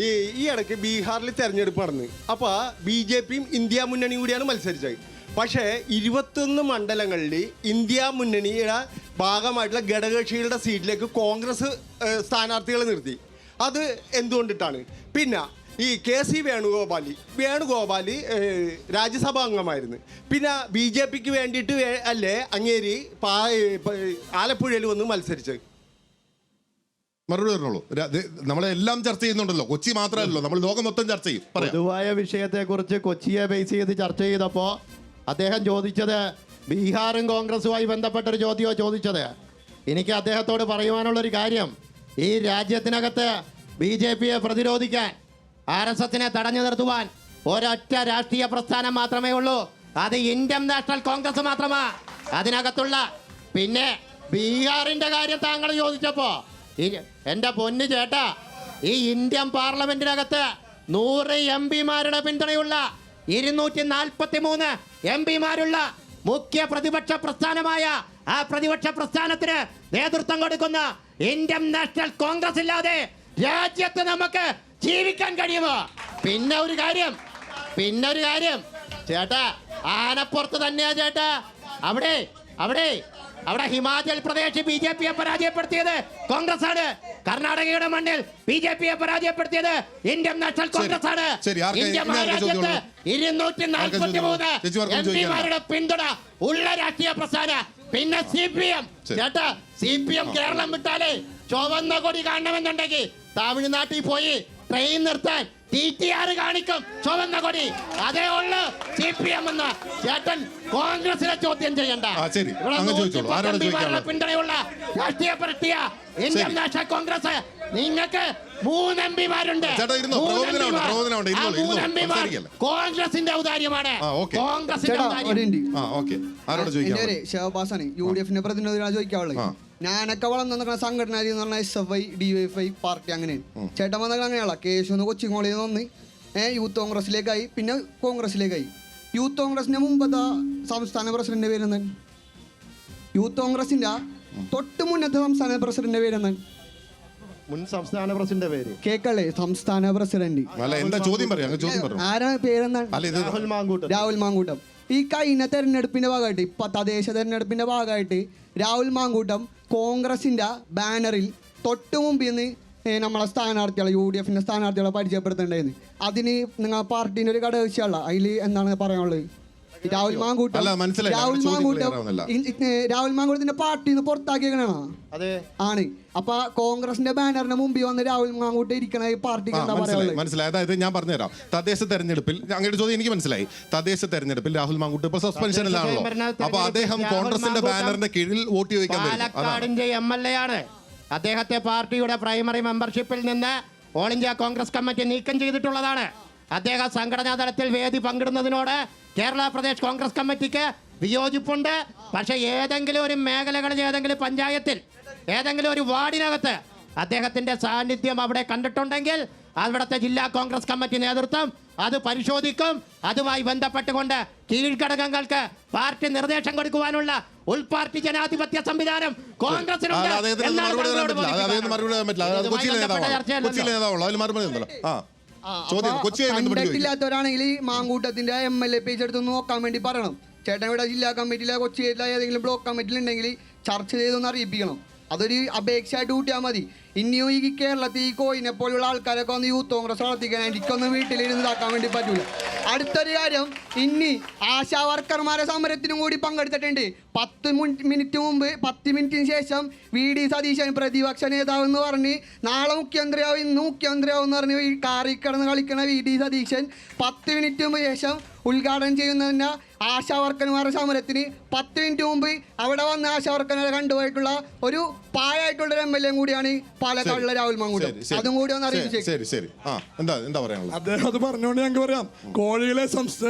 ഈ ഇടയ്ക്ക് ബീഹാറിൽ തെരഞ്ഞെടുപ്പ് നടന്നു. അപ്പോൾ BJPയും ഇന്ത്യ മുന്നണിയും കൂടിയാണ് മത്സരിച്ചത്. പക്ഷേ 21 മണ്ഡലങ്ങളിൽ ഇന്ത്യ മുന്നണിയുടെ ഭാഗമായിട്ടുള്ള ഘടകകക്ഷികളുടെ സീറ്റിലേക്ക് കോൺഗ്രസ് സ്ഥാനാർത്ഥികളെ നിർത്തി. അത് എന്തുകൊണ്ടിട്ടാണ്? പിന്നെ ഈ KC വേണുഗോപാൽ രാജ്യസഭാ അംഗമായിരുന്നു. പിന്നെ BJPക്ക് വേണ്ടിയിട്ട് അല്ലേ അങ്ങേരി ആലപ്പുഴയിൽ വന്ന് മത്സരിച്ചത്? മറുപടി പറഞ്ഞോളൂ. നമ്മളെല്ലാം ചർച്ച ചെയ്യുന്നുണ്ടല്ലോ, കൊച്ചി മാത്രമല്ലല്ലോ, നമ്മൾ ലോകം മൊത്തം ചർച്ച ചെയ്യും. പൊതുവായ വിഷയത്തെക്കുറിച്ച് കൊച്ചിയെ ബേസ് ചെയ്ത് ചർച്ച ചെയ്തപ്പോൾ അദ്ദേഹം ചോദിച്ചത് ബീഹാറും കോൺഗ്രസുമായി ബന്ധപ്പെട്ടൊരു ചോദ്യമോ ചോദിച്ചത്. എനിക്ക് അദ്ദേഹത്തോട് പറയുവാനുള്ളൊരു കാര്യം, ഈ രാജ്യത്തിനകത്ത് BJPയെ പ്രതിരോധിക്കാൻ, RSSനെ തടഞ്ഞു നിർത്തുവാൻ ഒരൊറ്റ രാഷ്ട്രീയ പ്രസ്ഥാനം മാത്രമേ ഉള്ളൂ. അത് ഇന്ത്യൻ നാഷണൽ കോൺഗ്രസ് മാത്രമാ അതിനകത്തുള്ള. പിന്നെ ബീഹാറിന്റെ കാര്യം താങ്കൾ ചോദിച്ചപ്പോ എൻ്റെ പൊന്നു ചേട്ടാ, ഈ ഇന്ത്യൻ പാർലമെന്റിനകത്ത് 100 MP-മാരുടെ പിന്തുണയുള്ള 243 MP-മാരുള്ള മുഖ്യ പ്രതിപക്ഷ പ്രസ്ഥാനമായ ആ പ്രതിപക്ഷ പ്രസ്ഥാനത്തിന് നേതൃത്വം കൊടുക്കുന്ന ഇന്ത്യൻ നാഷണൽ കോൺഗ്രസ് ഇല്ലാതെ രാജ്യത്ത് നമുക്ക് ജീവിക്കാൻ കഴിയുമോ? പിന്നെ ഒരു കാര്യം ചേട്ടാ, ആനപ്പുറത്ത് തന്നെയാ ചേട്ടാ. അവിടെ ഹിമാചൽ പ്രദേശ് BJPയെ പരാജയപ്പെടുത്തിയത് കോൺഗ്രസ് ആണ്. കർണാടകയുടെ മണ്ണിൽ BJPയെ പരാജയപ്പെടുത്തിയത് ഇന്ത്യൻ നാഷണൽ കോൺഗ്രസ് ആണ്. ഇന്ത്യ മഹാരാജ്യത്ത് 243 MP-മാരുടെ പിന്തുണ ഉള്ള രാഷ്ട്രീയ പ്രസ്ഥാനം. പിന്നെ CPM. ചേട്ടാ, CPM കേരളം വിട്ടാലേ ചുവന്ന കൊടി കാണണമെന്നുണ്ടെങ്കിൽ തമിഴ്നാട്ടിൽ പോയി ട്രെയിൻ നിർത്താൻ TTR കാണിക്കും ചുവന്ന കൊടി. അതേ ഉള്ളു CPM എന്ന്. ചേട്ടൻ കോൺഗ്രസിനെ ചോദ്യം ചെയ്യണ്ട. പിന്തുണയുള്ള രാഷ്ട്രീയ പാർട്ടിയ ഇന്ത്യൻ നാഷണൽ കോൺഗ്രസ്. നിങ്ങൾക്ക് 3 MP-മാരുണ്ട്. കോൺഗ്രസിന്റെ ഔദാര്യമാണ്. ഷഹബാസാണ് UDF-നെ പ്രതിനിധികളാണ് ചോദിക്കാനുള്ളത്. ഞാനൊക്കെ വളർന്നു സംഘടന എന്ന് പറഞ്ഞാൽ SFI, DYFI പാർട്ടി അങ്ങനെ. ചേട്ടൻ വന്നാൽ അങ്ങനെയുള്ള കേശുന്ന് കൊച്ചി കോളേജിൽ നിന്ന് യൂത്ത് കോൺഗ്രസിലേക്കായി, പിന്നെ കോൺഗ്രസിലേക്കായി. യൂത്ത് കോൺഗ്രസിന്റെ മുമ്പത്തെ സംസ്ഥാന പ്രസിഡന്റിന്റെ പേരെന്താണ്? യൂത്ത് കോൺഗ്രസിന്റെ തൊട്ട് മുന്നത്തെ സംസ്ഥാന പ്രസിഡന്റിന്റെ പേരെന്താണ്? മുൻ സംസ്ഥാന പ്രസിഡന്റ് പേര് കേക്കല്ലേ? സംസ്ഥാന പ്രസിഡന്റ് ആരാ? പേരെന്താണ്? രാഹുൽ മാങ്കൂട്ടം. ഈ കഴിഞ്ഞ തെരഞ്ഞെടുപ്പിന്റെ ഭാഗമായിട്ട്, തദ്ദേശ തെരഞ്ഞെടുപ്പിന്റെ ഭാഗമായിട്ട് രാഹുൽ മാങ്കൂട്ടം കോൺഗ്രസിന്റെ ബാനറിൽ തൊട്ട് മുമ്പിൽ നിന്ന് നമ്മളെ സ്ഥാനാർത്ഥികളെ, UDF-ന്റെ സ്ഥാനാർത്ഥികളെ പരിചയപ്പെടുത്തേണ്ടതെന്ന്. അതിന് നിങ്ങൾ പാർട്ടീൻ്റെ ഒരു ഘടകകക്ഷിയല്ല. അതിൽ എന്താണ് പറയാനുള്ളത്? രാഹുൽ മാങ്കൂട്ടത്തിന്റെ പാർട്ടിന്ന് പുറത്താക്കിയേക്കണോ? ആണ്. അപ്പൊ കോൺഗ്രസിന്റെ ബാനറിന്റെ മുമ്പിൽ വന്ന് രാഹുൽ മാങ്കൂട്ടം ഇരിക്കണ പാർട്ടിക്ക് എന്താ പറയുക? മനസ്സിലായി. അതായത് ഞാൻ പറഞ്ഞുതരാം. തദ്ദേശ തെരഞ്ഞെടുപ്പിൽ അങ്ങയുടെ ചോദ്യം എനിക്ക് മനസ്സിലായി. തദ്ദേശ തെരഞ്ഞെടുപ്പിൽ രാഹുൽ മാങ്കൂട്ട് ഇപ്പൊ സസ്പെൻഷനിലാണല്ലോ. അപ്പൊ അദ്ദേഹം കോൺഗ്രസിന്റെ ബാനറിന്റെ കീഴിൽ വോട്ട് ചോദിക്കാൻ പാലക്കാടിന്റെ MLA ആണ്. അദ്ദേഹത്തെ പാർട്ടിയുടെ പ്രൈമറി മെമ്പർഷിപ്പിൽ നിന്ന് ഓൾ ഇന്ത്യ കോൺഗ്രസ് കമ്മിറ്റി നീക്കം ചെയ്തിട്ടുള്ളതാണ്. അദ്ദേഹം സംഘടനാ തലത്തിൽ വേദി പങ്കിടുന്നതിനോട് കേരള പ്രദേശ് കോൺഗ്രസ് കമ്മിറ്റിക്ക് വിയോജിപ്പുണ്ട്. പക്ഷേ ഏതെങ്കിലും ഒരു മേഖലകളിൽ, ഏതെങ്കിലും പഞ്ചായത്തിൽ, ഏതെങ്കിലും ഒരു വാർഡിനകത്ത് അദ്ദേഹത്തിന്റെ സാന്നിധ്യം അവിടെ കണ്ടിട്ടുണ്ടെങ്കിൽ അവിടുത്തെ ജില്ലാ കോൺഗ്രസ് കമ്മിറ്റി നേതൃത്വം അത് പരിശോധിക്കും. അതുമായി ബന്ധപ്പെട്ടുകൊണ്ട് കീഴ്ഘടകങ്ങൾക്ക് പാർട്ടി നിർദ്ദേശം കൊടുക്കുവാനുള്ള ഉൾപാർട്ടി ജനാധിപത്യ സംവിധാനം കോൺഗ്രസിനുണ്ട്. കണ്ടിട്ടില്ലാത്തവരാണെങ്കിൽ ഈ മാങ്കൂട്ടത്തിന്റെ MLA പേജ് എടുത്ത് നോക്കാൻ വേണ്ടി പറയണം. ചേട്ടൻ ഇവിടെ ജില്ലാ കമ്മിറ്റിയിലെ കൊച്ചി ഏതെങ്കിലും ബ്ലോക്ക് കമ്മിറ്റിയിൽ ഉണ്ടെങ്കിൽ ചർച്ച ചെയ്തൊന്ന് അറിയിപ്പിക്കണം. അതൊരു അപേക്ഷയായിട്ട് കൂട്ടിയാൽ മതി. ഇനിയും ഈ കേരളത്തിൽ ഈ കോയിനെ പോലുള്ള ആൾക്കാരൊക്കെ ഒന്ന് യൂത്ത് കോൺഗ്രസ് വളർത്തിക്കാൻ എനിക്കൊന്നും വീട്ടിലിരുന്ന് ഇതാക്കാൻ വേണ്ടി പറ്റൂല. അടുത്തൊരു കാര്യം, ഇനി ആശാ വർക്കർമാരെ സമരത്തിനും കൂടി പങ്കെടുത്തിട്ടുണ്ട്. 10 മിനിറ്റിന് ശേഷം VD സതീശൻ പ്രതിപക്ഷ നേതാവ് എന്ന് പറഞ്ഞ് നാളെ മുഖ്യമന്ത്രിയാവും ഇന്ന് മുഖ്യമന്ത്രിയാവും എന്ന് പറഞ്ഞ് ഈ കാറിൽ കിടന്ന് കളിക്കണ VD സതീശൻ 10 മിനിറ്റ് മുമ്പ് ശേഷം ഉദ്ഘാടനം ചെയ്യുന്നതിൻ്റെ ആശാ വർക്കർമാരുടെ സമരത്തിന് 10 മിനിറ്റ് മുമ്പ് അവിടെ വന്ന ആശാ വർക്കർമാരെ കണ്ടുപോയിട്ടുള്ള ഒരു പായായിട്ടുള്ള MLA കൂടിയാണ് പാലക്കാടുള്ള രാഹുൽ മാങ്കൂട്ടം. അതും കൂടി ഒന്ന് അറിയിച്ചു. അദ്ദേഹം അത് പറഞ്ഞുകൊണ്ട് ഞങ്ങൾക്ക് പറയാം, കോഴികളെ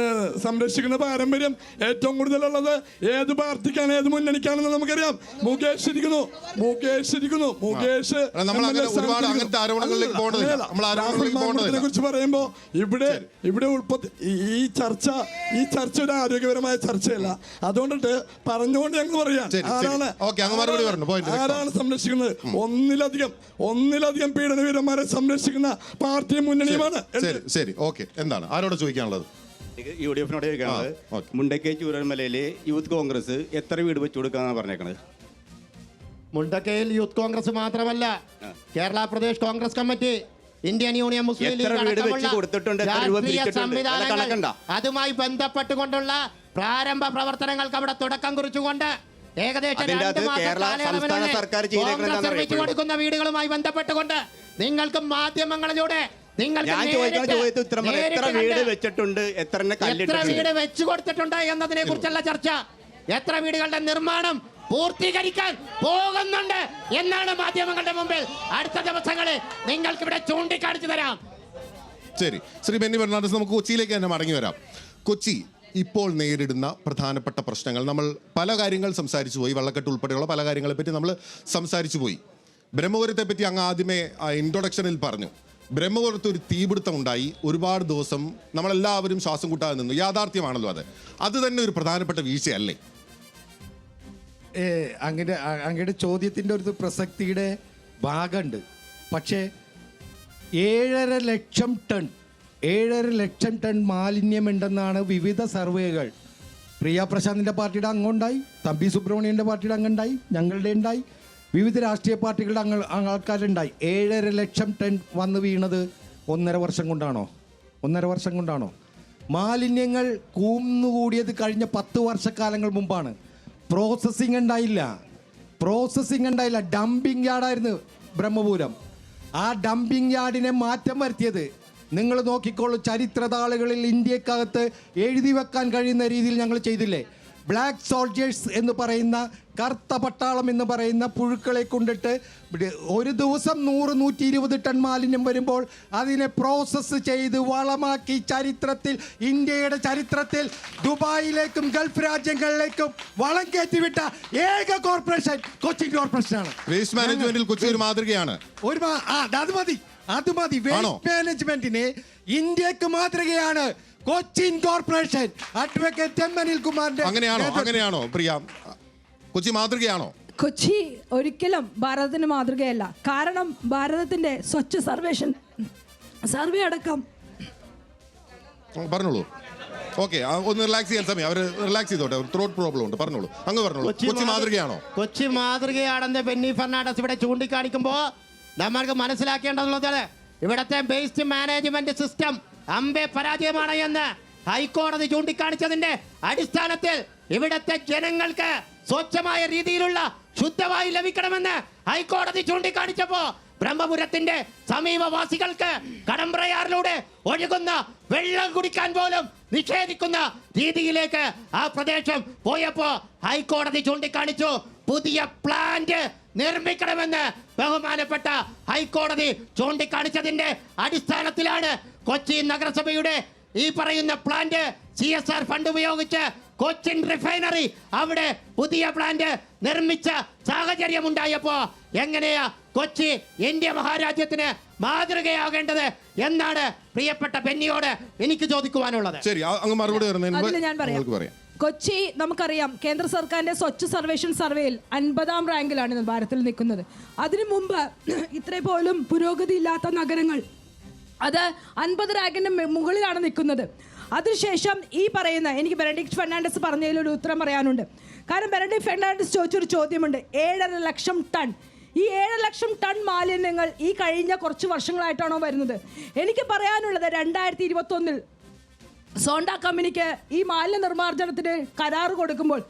സംരക്ഷിക്കുന്ന പാരമ്പര്യം ഏറ്റവും കൂടുതലുള്ളത് ഏത് പാർട്ടിക്കാണ് ഏത് മുന്നണിക്കാണെന്ന് നമുക്കറിയാം. മുകേഷ് ഇരിക്കുന്നു. രാഹുൽ മാങ്കൂട്ടത്തിനെ കുറിച്ച് പറയുമ്പോ ഇവിടെ ഈ ചർച്ച ഒരു ആരോഗ്യപരമായ ചർച്ചയല്ല. അതുകൊണ്ടിട്ട് പറഞ്ഞുകൊണ്ട് ഞങ്ങൾ പറയാം, ആരാണ് സംരക്ഷിക്കുന്നത്? ഒന്നിലധികം പീഡനവീരന്മാരെ സംരക്ഷിക്കുന്ന പാർട്ടിയും മുന്നണിയുമാണ്. ശരി, ഓക്കെ. എന്താണ് ആരോട് ചോദിക്കാനുള്ളത്? UDF ചോദിക്കാനുള്ളത്, മുണ്ടക്കൈ ചൂരൽമലയില് യൂത്ത് കോൺഗ്രസ് എത്ര വീട് വെച്ചു കൊടുക്കാന്നാണ് പറഞ്ഞേക്കണത്? മുണ്ടക്കയിൽ യൂത്ത് കോൺഗ്രസ് മാത്രമല്ല, Kerala Pradesh Congress Committee, Indian Union Muslim League സംവിധാനങ്ങൾ, അതുമായി ബന്ധപ്പെട്ടുകൊണ്ടുള്ള പ്രാരംഭ പ്രവർത്തനങ്ങൾക്ക് അവിടെ തുടക്കം കുറിച്ചുകൊണ്ട് ഏകദേശം 2 മാസം നിർമ്മിച്ചു കൊടുക്കുന്ന വീടുകളുമായി ബന്ധപ്പെട്ടുകൊണ്ട് നിങ്ങൾക്ക് മാധ്യമങ്ങളിലൂടെ എത്ര വീട് വെച്ചു കൊടുത്തിട്ടുണ്ട് എന്നതിനെ കുറിച്ചുള്ള ചർച്ച, എത്ര വീടുകളുടെ നിർമ്മാണം പൂർത്തീകരിക്കാൻ പോകുന്നുണ്ട് എന്നാണ് മാധ്യമങ്ങളുടെ മുമ്പിൽ അടുത്ത ദിവസങ്ങളിൽ നിങ്ങൾക്ക് ഇവിടെ ചൂണ്ടിക്കാണിച്ചു തരാം. ശരി, ശ്രീ ബെന്നി ഫെർണാണ്ടസ്, നമുക്ക് കൊച്ചിയിലേക്ക് തന്നെ മടങ്ങി വരാം. കൊച്ചി ഇപ്പോൾ നേരിടുന്ന പ്രധാനപ്പെട്ട പ്രശ്നങ്ങൾ, നമ്മൾ പല കാര്യങ്ങൾ സംസാരിച്ചു പോയി, വള്ളക്കെട്ട് ഉൾപ്പെടെയുള്ള പല കാര്യങ്ങളെപ്പറ്റി നമ്മൾ സംസാരിച്ചു പോയി. ബ്രഹ്മപുരത്തെ പറ്റി അങ്ങ് ആദ്യമേ ഇൻട്രൊഡക്ഷനിൽ പറഞ്ഞു. ബ്രഹ്മപുരത്ത് ഒരു തീപിടുത്തം ഉണ്ടായി, ഒരുപാട് ദിവസം നമ്മളെല്ലാവരും ശ്വാസം കൂട്ടാതെ നിന്നു. യാഥാർത്ഥ്യമാണല്ലോ അത് തന്നെ ഒരു പ്രധാനപ്പെട്ട വീഴ്ചയല്ലേ? അങ്ങയുടെ ചോദ്യത്തിൻ്റെ ഒരു പ്രസക്തിയുടെ ഭാഗമുണ്ട്. പക്ഷേ 7.5 ലക്ഷം ടൺ മാലിന്യമുണ്ടെന്നാണ് വിവിധ സർവേകൾ. പ്രിയ പ്രശാന്തിൻ്റെ പാർട്ടിയുടെ അംഗമുണ്ടായി, തമ്പി സുബ്രഹ്മണ്യൻ്റെ പാർട്ടിയുടെ അംഗമുണ്ടായി, ഞങ്ങളുടെ ഉണ്ടായി, വിവിധ രാഷ്ട്രീയ പാർട്ടികളുടെ ആൾക്കാരുണ്ടായി. 7.5 ലക്ഷം ടൺ വന്ന് വീണത് 1.5 വർഷം കൊണ്ടാണോ? മാലിന്യങ്ങൾ കൂന്നുകൂടിയത് കഴിഞ്ഞ 10 വർഷക്കാലങ്ങൾ മുമ്പാണ്. പ്രോസസ്സിങ് ഉണ്ടായില്ല. ഡംപിങ് യാർഡായിരുന്നു ബ്രഹ്മപുരം. ആ ഡംപിങ് യാർഡിനെ മാറ്റം വരുത്തിയത് നിങ്ങൾ നോക്കിക്കോളൂ. ചരിത്രതാളുകളിൽ ഇന്ത്യക്കകത്ത് എഴുതി വെക്കാൻ കഴിയുന്ന രീതിയിൽ ഞങ്ങൾ ചെയ്തില്ലേ? ബ്ലാക്ക് സോൾജേഴ്സ് എന്ന് പറയുന്ന, കറുത്ത പട്ടാളം എന്ന് പറയുന്ന പുഴുക്കളെ കൊണ്ടിട്ട് ഒരു ദിവസം 100-120 ടൺ മാലിന്യം വരുമ്പോൾ അതിനെ പ്രോസസ്സ് ചെയ്ത് വളമാക്കി ഇന്ത്യയുടെ ചരിത്രത്തിൽ ദുബായിലേക്കും ഗൾഫ് രാജ്യങ്ങളിലേക്കും വളം കയറ്റിവിട്ട ഏക കോർപ്പറേഷൻ കൊച്ചിൻ കോർപ്പറേഷനാണ്. വേസ്റ്റ് മാനേജ്മെന്റിൽ കൊച്ചി ഒരു മാതൃകയാണ്. അത് മതി. വേസ്റ്റ് മാനേജ്മെന്റിന് ഇന്ത്യക്ക് മാതൃകയാണ് കൊച്ചിൻ കോർപ്പറേഷൻ. അഡ്വക്കേറ്റ് അനിൽ കുമാറിന്റെ. അങ്ങനെയാണോ പ്രിയ? കൊച്ചി മാതൃകയാണോ? കൊച്ചി ഒരിക്കലും ഭാരതത്തിന് മാതൃകയല്ല. കാരണം ഭാരതത്തിന്റെ സ്വച്ഛ സർവേ അടക്കം. പറഞ്ഞോളൂ. ഓക്കെ, ഒന്ന് റിലാക്സ് ചെയ്യാൻ സമയം. അവർ റിലാക്സ് ചെയ്തോട്ടെ, ത്രോട്ട് പ്രോബ്ലം ഉണ്ട്. പറഞ്ഞോളൂ. കൊച്ചി മാതൃകയാണോ? കൊച്ചി മാതൃകയാണെന്ന് ബെന്നി ഫെർണാണ്ടസ് ഇവിടെ ചൂണ്ടിക്കാണിക്കുമ്പോൾ നമ്മൾക്ക് മനസ്സിലാക്കേണ്ടതുള്ളത് ഇവിടത്തെ വേസ്റ്റ് മാനേജ്മെന്റ് സിസ്റ്റം അമ്പെ പരാജയമാണ് എന്ന് ഹൈക്കോടതി ചൂണ്ടിക്കാണിച്ചതിന്റെ അടിസ്ഥാനത്തിൽ ഇവിടത്തെ ജനങ്ങൾക്ക് സ്വച്ഛമായ രീതിയിലുള്ള ശുദ്ധവായു ലഭിക്കണമെന്ന് ഹൈക്കോടതി ചൂണ്ടിക്കാണിച്ചപ്പോ ബ്രഹ്മപുരത്തിന്റെ സമീപവാസികൾക്ക് കടമ്പ്രയാറിലൂടെ ഒഴുകുന്ന വെള്ളം കുടിക്കാൻ പോലും നിഷേധിക്കുന്ന രീതിയിലേക്ക് ആ പ്രദേശം പോയപ്പോ ഹൈക്കോടതി ചൂണ്ടിക്കാണിച്ചു. പുതിയ പ്ലാന്റ് നിർമ്മിക്കണമെന്ന് ബഹുമാനപ്പെട്ട ഹൈക്കോടതി ചൂണ്ടിക്കാണിച്ചതിന്റെ അടിസ്ഥാനത്തിലാണ് കൊച്ചി നഗരസഭയുടെ ഈ പറയുന്ന പ്ലാന്റ് CSR ഫണ്ട് ഉപയോഗിച്ച് കൊച്ചിൻ റിഫൈനറി അവിടെ പുതിയ പ്ലാന്റ് നിർമ്മിച്ച സാഹചര്യം ഉണ്ടായപ്പോ എങ്ങനെയാ കൊച്ചി ഇന്ത്യ മഹാരാജ്യത്തിന് മാതൃകയാകേണ്ടത് എന്നാണ് പ്രിയപ്പെട്ട ബെന്നിയോട് എനിക്ക് ചോദിക്കുവാനുള്ളത്. ശരി, അങ്ങ് മറുപടി അതിൽ ഞാൻ പറയാം. കൊച്ചി നമുക്കറിയാം കേന്ദ്ര സർക്കാരിന്റെ സ്വച്ഛ് സർവേഷൻ സർവേയിൽ 50-ാം റാങ്കിലാണ് ഭാരതത്തിൽ നിൽക്കുന്നത്. അതിനു മുമ്പ് ഇത്രേ പോലും പുരോഗതി ഇല്ലാത്ത നഗരങ്ങൾ അത് 50 റാങ്കിന്റെ മുകളിലാണ് നിൽക്കുന്നത്. അതിനുശേഷം ഈ പറയുന്ന എനിക്ക് ബെനഡിക്ട് ഫെർണാണ്ടസ് പറഞ്ഞതിലൊരു ഉത്തരം പറയാനുണ്ട്. കാരണം ബെനഡിക്ട് ഫെർണാണ്ടസ് ചോദിച്ചൊരു ചോദ്യമുണ്ട്. 7.5 ലക്ഷം ടൺ, ഈ 7 ലക്ഷം ടൺ മാലിന്യങ്ങൾ ഈ കഴിഞ്ഞ കുറച്ച് വർഷങ്ങളായിട്ടാണോ വരുന്നത്? എനിക്ക് പറയാനുള്ളത് 2021 സോണ്ട കമ്പനിക്ക് ഈ മാലിന്യ നിർമ്മാർജ്ജനത്തിന് കരാറ് കൊടുക്കുമ്പോൾ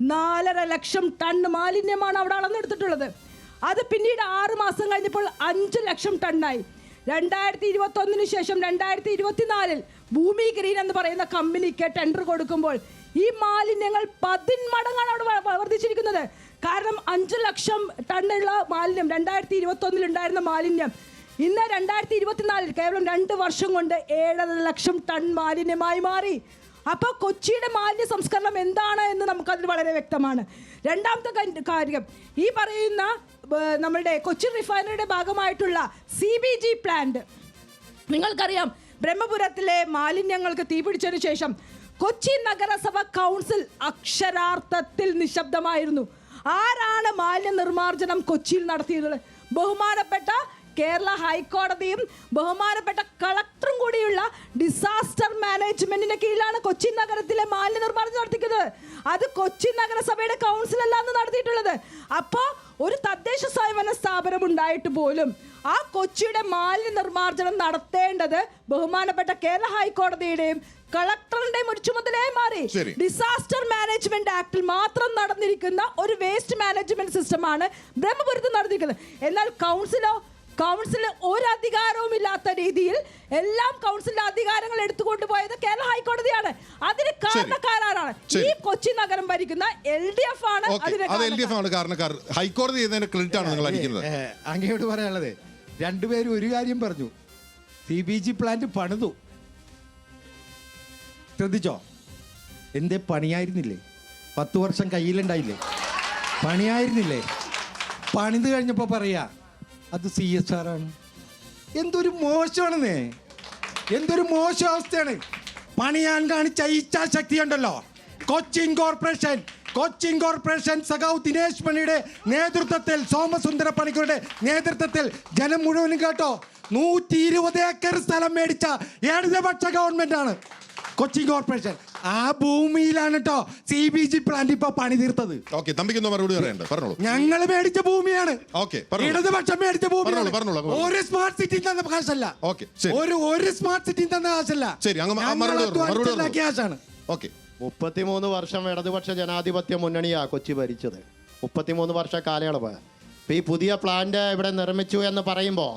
4.5 ലക്ഷം ടൺ മാലിന്യമാണ് അവിടെ അളന്നെടുത്തിട്ടുള്ളത്. അത് പിന്നീട് 6 മാസം കഴിഞ്ഞപ്പോൾ 5 ലക്ഷം ടണ്ണായി. 2021 ശേഷം 2024 ഭൂമി ഗ്രീൻ എന്ന് പറയുന്ന കമ്പനിക്ക് ടെൻഡർ കൊടുക്കുമ്പോൾ ഈ മാലിന്യങ്ങൾ 10 മടങ്ങാണ് അവിടെ വർദ്ധിച്ചിരിക്കുന്നത്. കാരണം 5 ലക്ഷം ടണ്ണുള്ള മാലിന്യം 2021 ഉണ്ടായിരുന്ന മാലിന്യം ഇന്ന് 2024 കേവലം 2 വർഷം കൊണ്ട് 7.5 ലക്ഷം ടൺ മാലിന്യമായി മാറി. അപ്പോൾ കൊച്ചിയുടെ മാലിന്യ സംസ്കരണം എന്താണ് എന്ന് നമുക്കതിൽ വളരെ വ്യക്തമാണ്. രണ്ടാമത്തെ കാര്യം, ഈ പറയുന്ന നമ്മളുടെ കൊച്ചി റിഫൈനറിയുടെ ഭാഗമായിട്ടുള്ള CBG പ്ലാന്റ്, നിങ്ങൾക്കറിയാം ബ്രഹ്മപുരത്തിലെ മാലിന്യങ്ങൾക്ക് തീപിടിച്ചതിന് ശേഷം കൊച്ചി നഗരസഭ കൗൺസിൽ അക്ഷരാർത്ഥത്തിൽ നിശബ്ദമായിരുന്നു. ആരാണ് മാലിന്യ നിർമ്മാർജ്ജനം കൊച്ചിയിൽ നടത്തിയത്? ബഹുമാനപ്പെട്ട കേരള ഹൈക്കോടതിയും ബഹുമാനപ്പെട്ട കളക്ടറും കൂടിയുള്ള ഡിസാസ്റ്റർ മാനേജ്മെന്റിന്റെ കീഴിലാണ് കൊച്ചി നഗരത്തിലെ മാലിന്യ നിർമ്മാർജ്ജനം നടത്തിക്കുന്നത്. അത് കൊച്ചി നഗരസഭയുടെ കൗൺസിലല്ലാന്ന് നടത്തിയിട്ടുള്ളത്. അപ്പോൾ ഒരു തദ്ദേശ സ്വയംഭരണ സ്ഥാപനം ഉണ്ടായിട്ട് പോലും ആ കൊച്ചിയുടെ മാലിന്യ നിർമ്മാർജ്ജനം നടത്തേണ്ടത് ബഹുമാനപ്പെട്ട കേരള ഹൈക്കോടതിയുടെയും കളക്ടറിന്റെയും ഒരു ചുമതലയായി മാറി. ഡിസാസ്റ്റർ മാനേജ്മെന്റ് ആക്ടിൽ മാത്രം നടന്നിരിക്കുന്ന ഒരു വേസ്റ്റ് മാനേജ്മെന്റ് സിസ്റ്റമാണ് ബ്രഹ്മപുരത്ത് നടന്നിരിക്കുന്നത്. എന്നാൽ കൗൺസിൽ ഒരു അധികാരവും ഇല്ലാത്ത രീതിയിൽ എല്ലാം കൗൺസിലിന്റെ അധികാരങ്ങൾ എടുത്തുകൊണ്ടുപോയത് കേരള ഹൈക്കോടതിയാണ്. അതിന് കാരണക്കാരാണ് ഈ കൊച്ചി നഗരം ഭരിക്കുന്ന LDF ആണ്. ഹൈക്കോടതി ക്രെഡിറ്റ് ആണ് നിങ്ങൾ അടിക്കുന്നത്. അങ്ങയോട് പറയാനുള്ളത്, രണ്ടുപേരും ഒരു കാര്യം പറഞ്ഞു. CBG പ്ലാന്റ് പണിതു, ശ്രദ്ധിച്ചോ? എന്തേ പണിയായിരുന്നില്ലേ? 10 വർഷം കയ്യിലുണ്ടായില്ലേ? പണിയായിരുന്നില്ലേ? പണിത് കഴിഞ്ഞപ്പോൾ പറയാ അത് CSR ആണ്. എന്തൊരു മോശമാണെന്നേ, എന്തൊരു മോശം അവസ്ഥയാണ്. പണിയാൻ കാണിച്ച ഇച്ഛാശക്തി ഉണ്ടല്ലോ. കൊച്ചിൻ കോർപ്പറേഷൻ സഖാവ് ദിനേശ് മണിയുടെ നേതൃത്വത്തിൽ, സോമസുന്ദര പണിക്കരുടെ നേതൃത്വത്തിൽ ജനം മുഴുവനും കേട്ടോ 120 ഏക്കർ സ്ഥലം മേടിച്ച ഇടതുപക്ഷ ഗവൺമെന്റ് ആണ് കൊച്ചിൻ കോർപ്പറേഷൻ. ആ ഭൂമിയിലാണ് കേട്ടോ CBG പ്ലാന്റ് ഇപ്പൊ പണി തീർത്തത്. ഞങ്ങൾ മേടിച്ച ഭൂമിയാണ്, ഇടതുപക്ഷം മേടിച്ച ഭൂമിയാണ്. ഒരു സ്മാർട്ട് സിറ്റി തന്ന കാശല്ല, ഒരു സ്മാർട്ട് സിറ്റി തന്ന കാശല്ല, കാശാണ്. 33 വർഷം ഇടതുപക്ഷ ജനാധിപത്യ മുന്നണിയാ കൊച്ചി ഭരിച്ചത്. 33 വർഷ കാലയളവ്. ഇപ്പം ഈ പുതിയ പ്ലാന്റ് ഇവിടെ നിർമ്മിച്ചു എന്ന് പറയുമ്പോൾ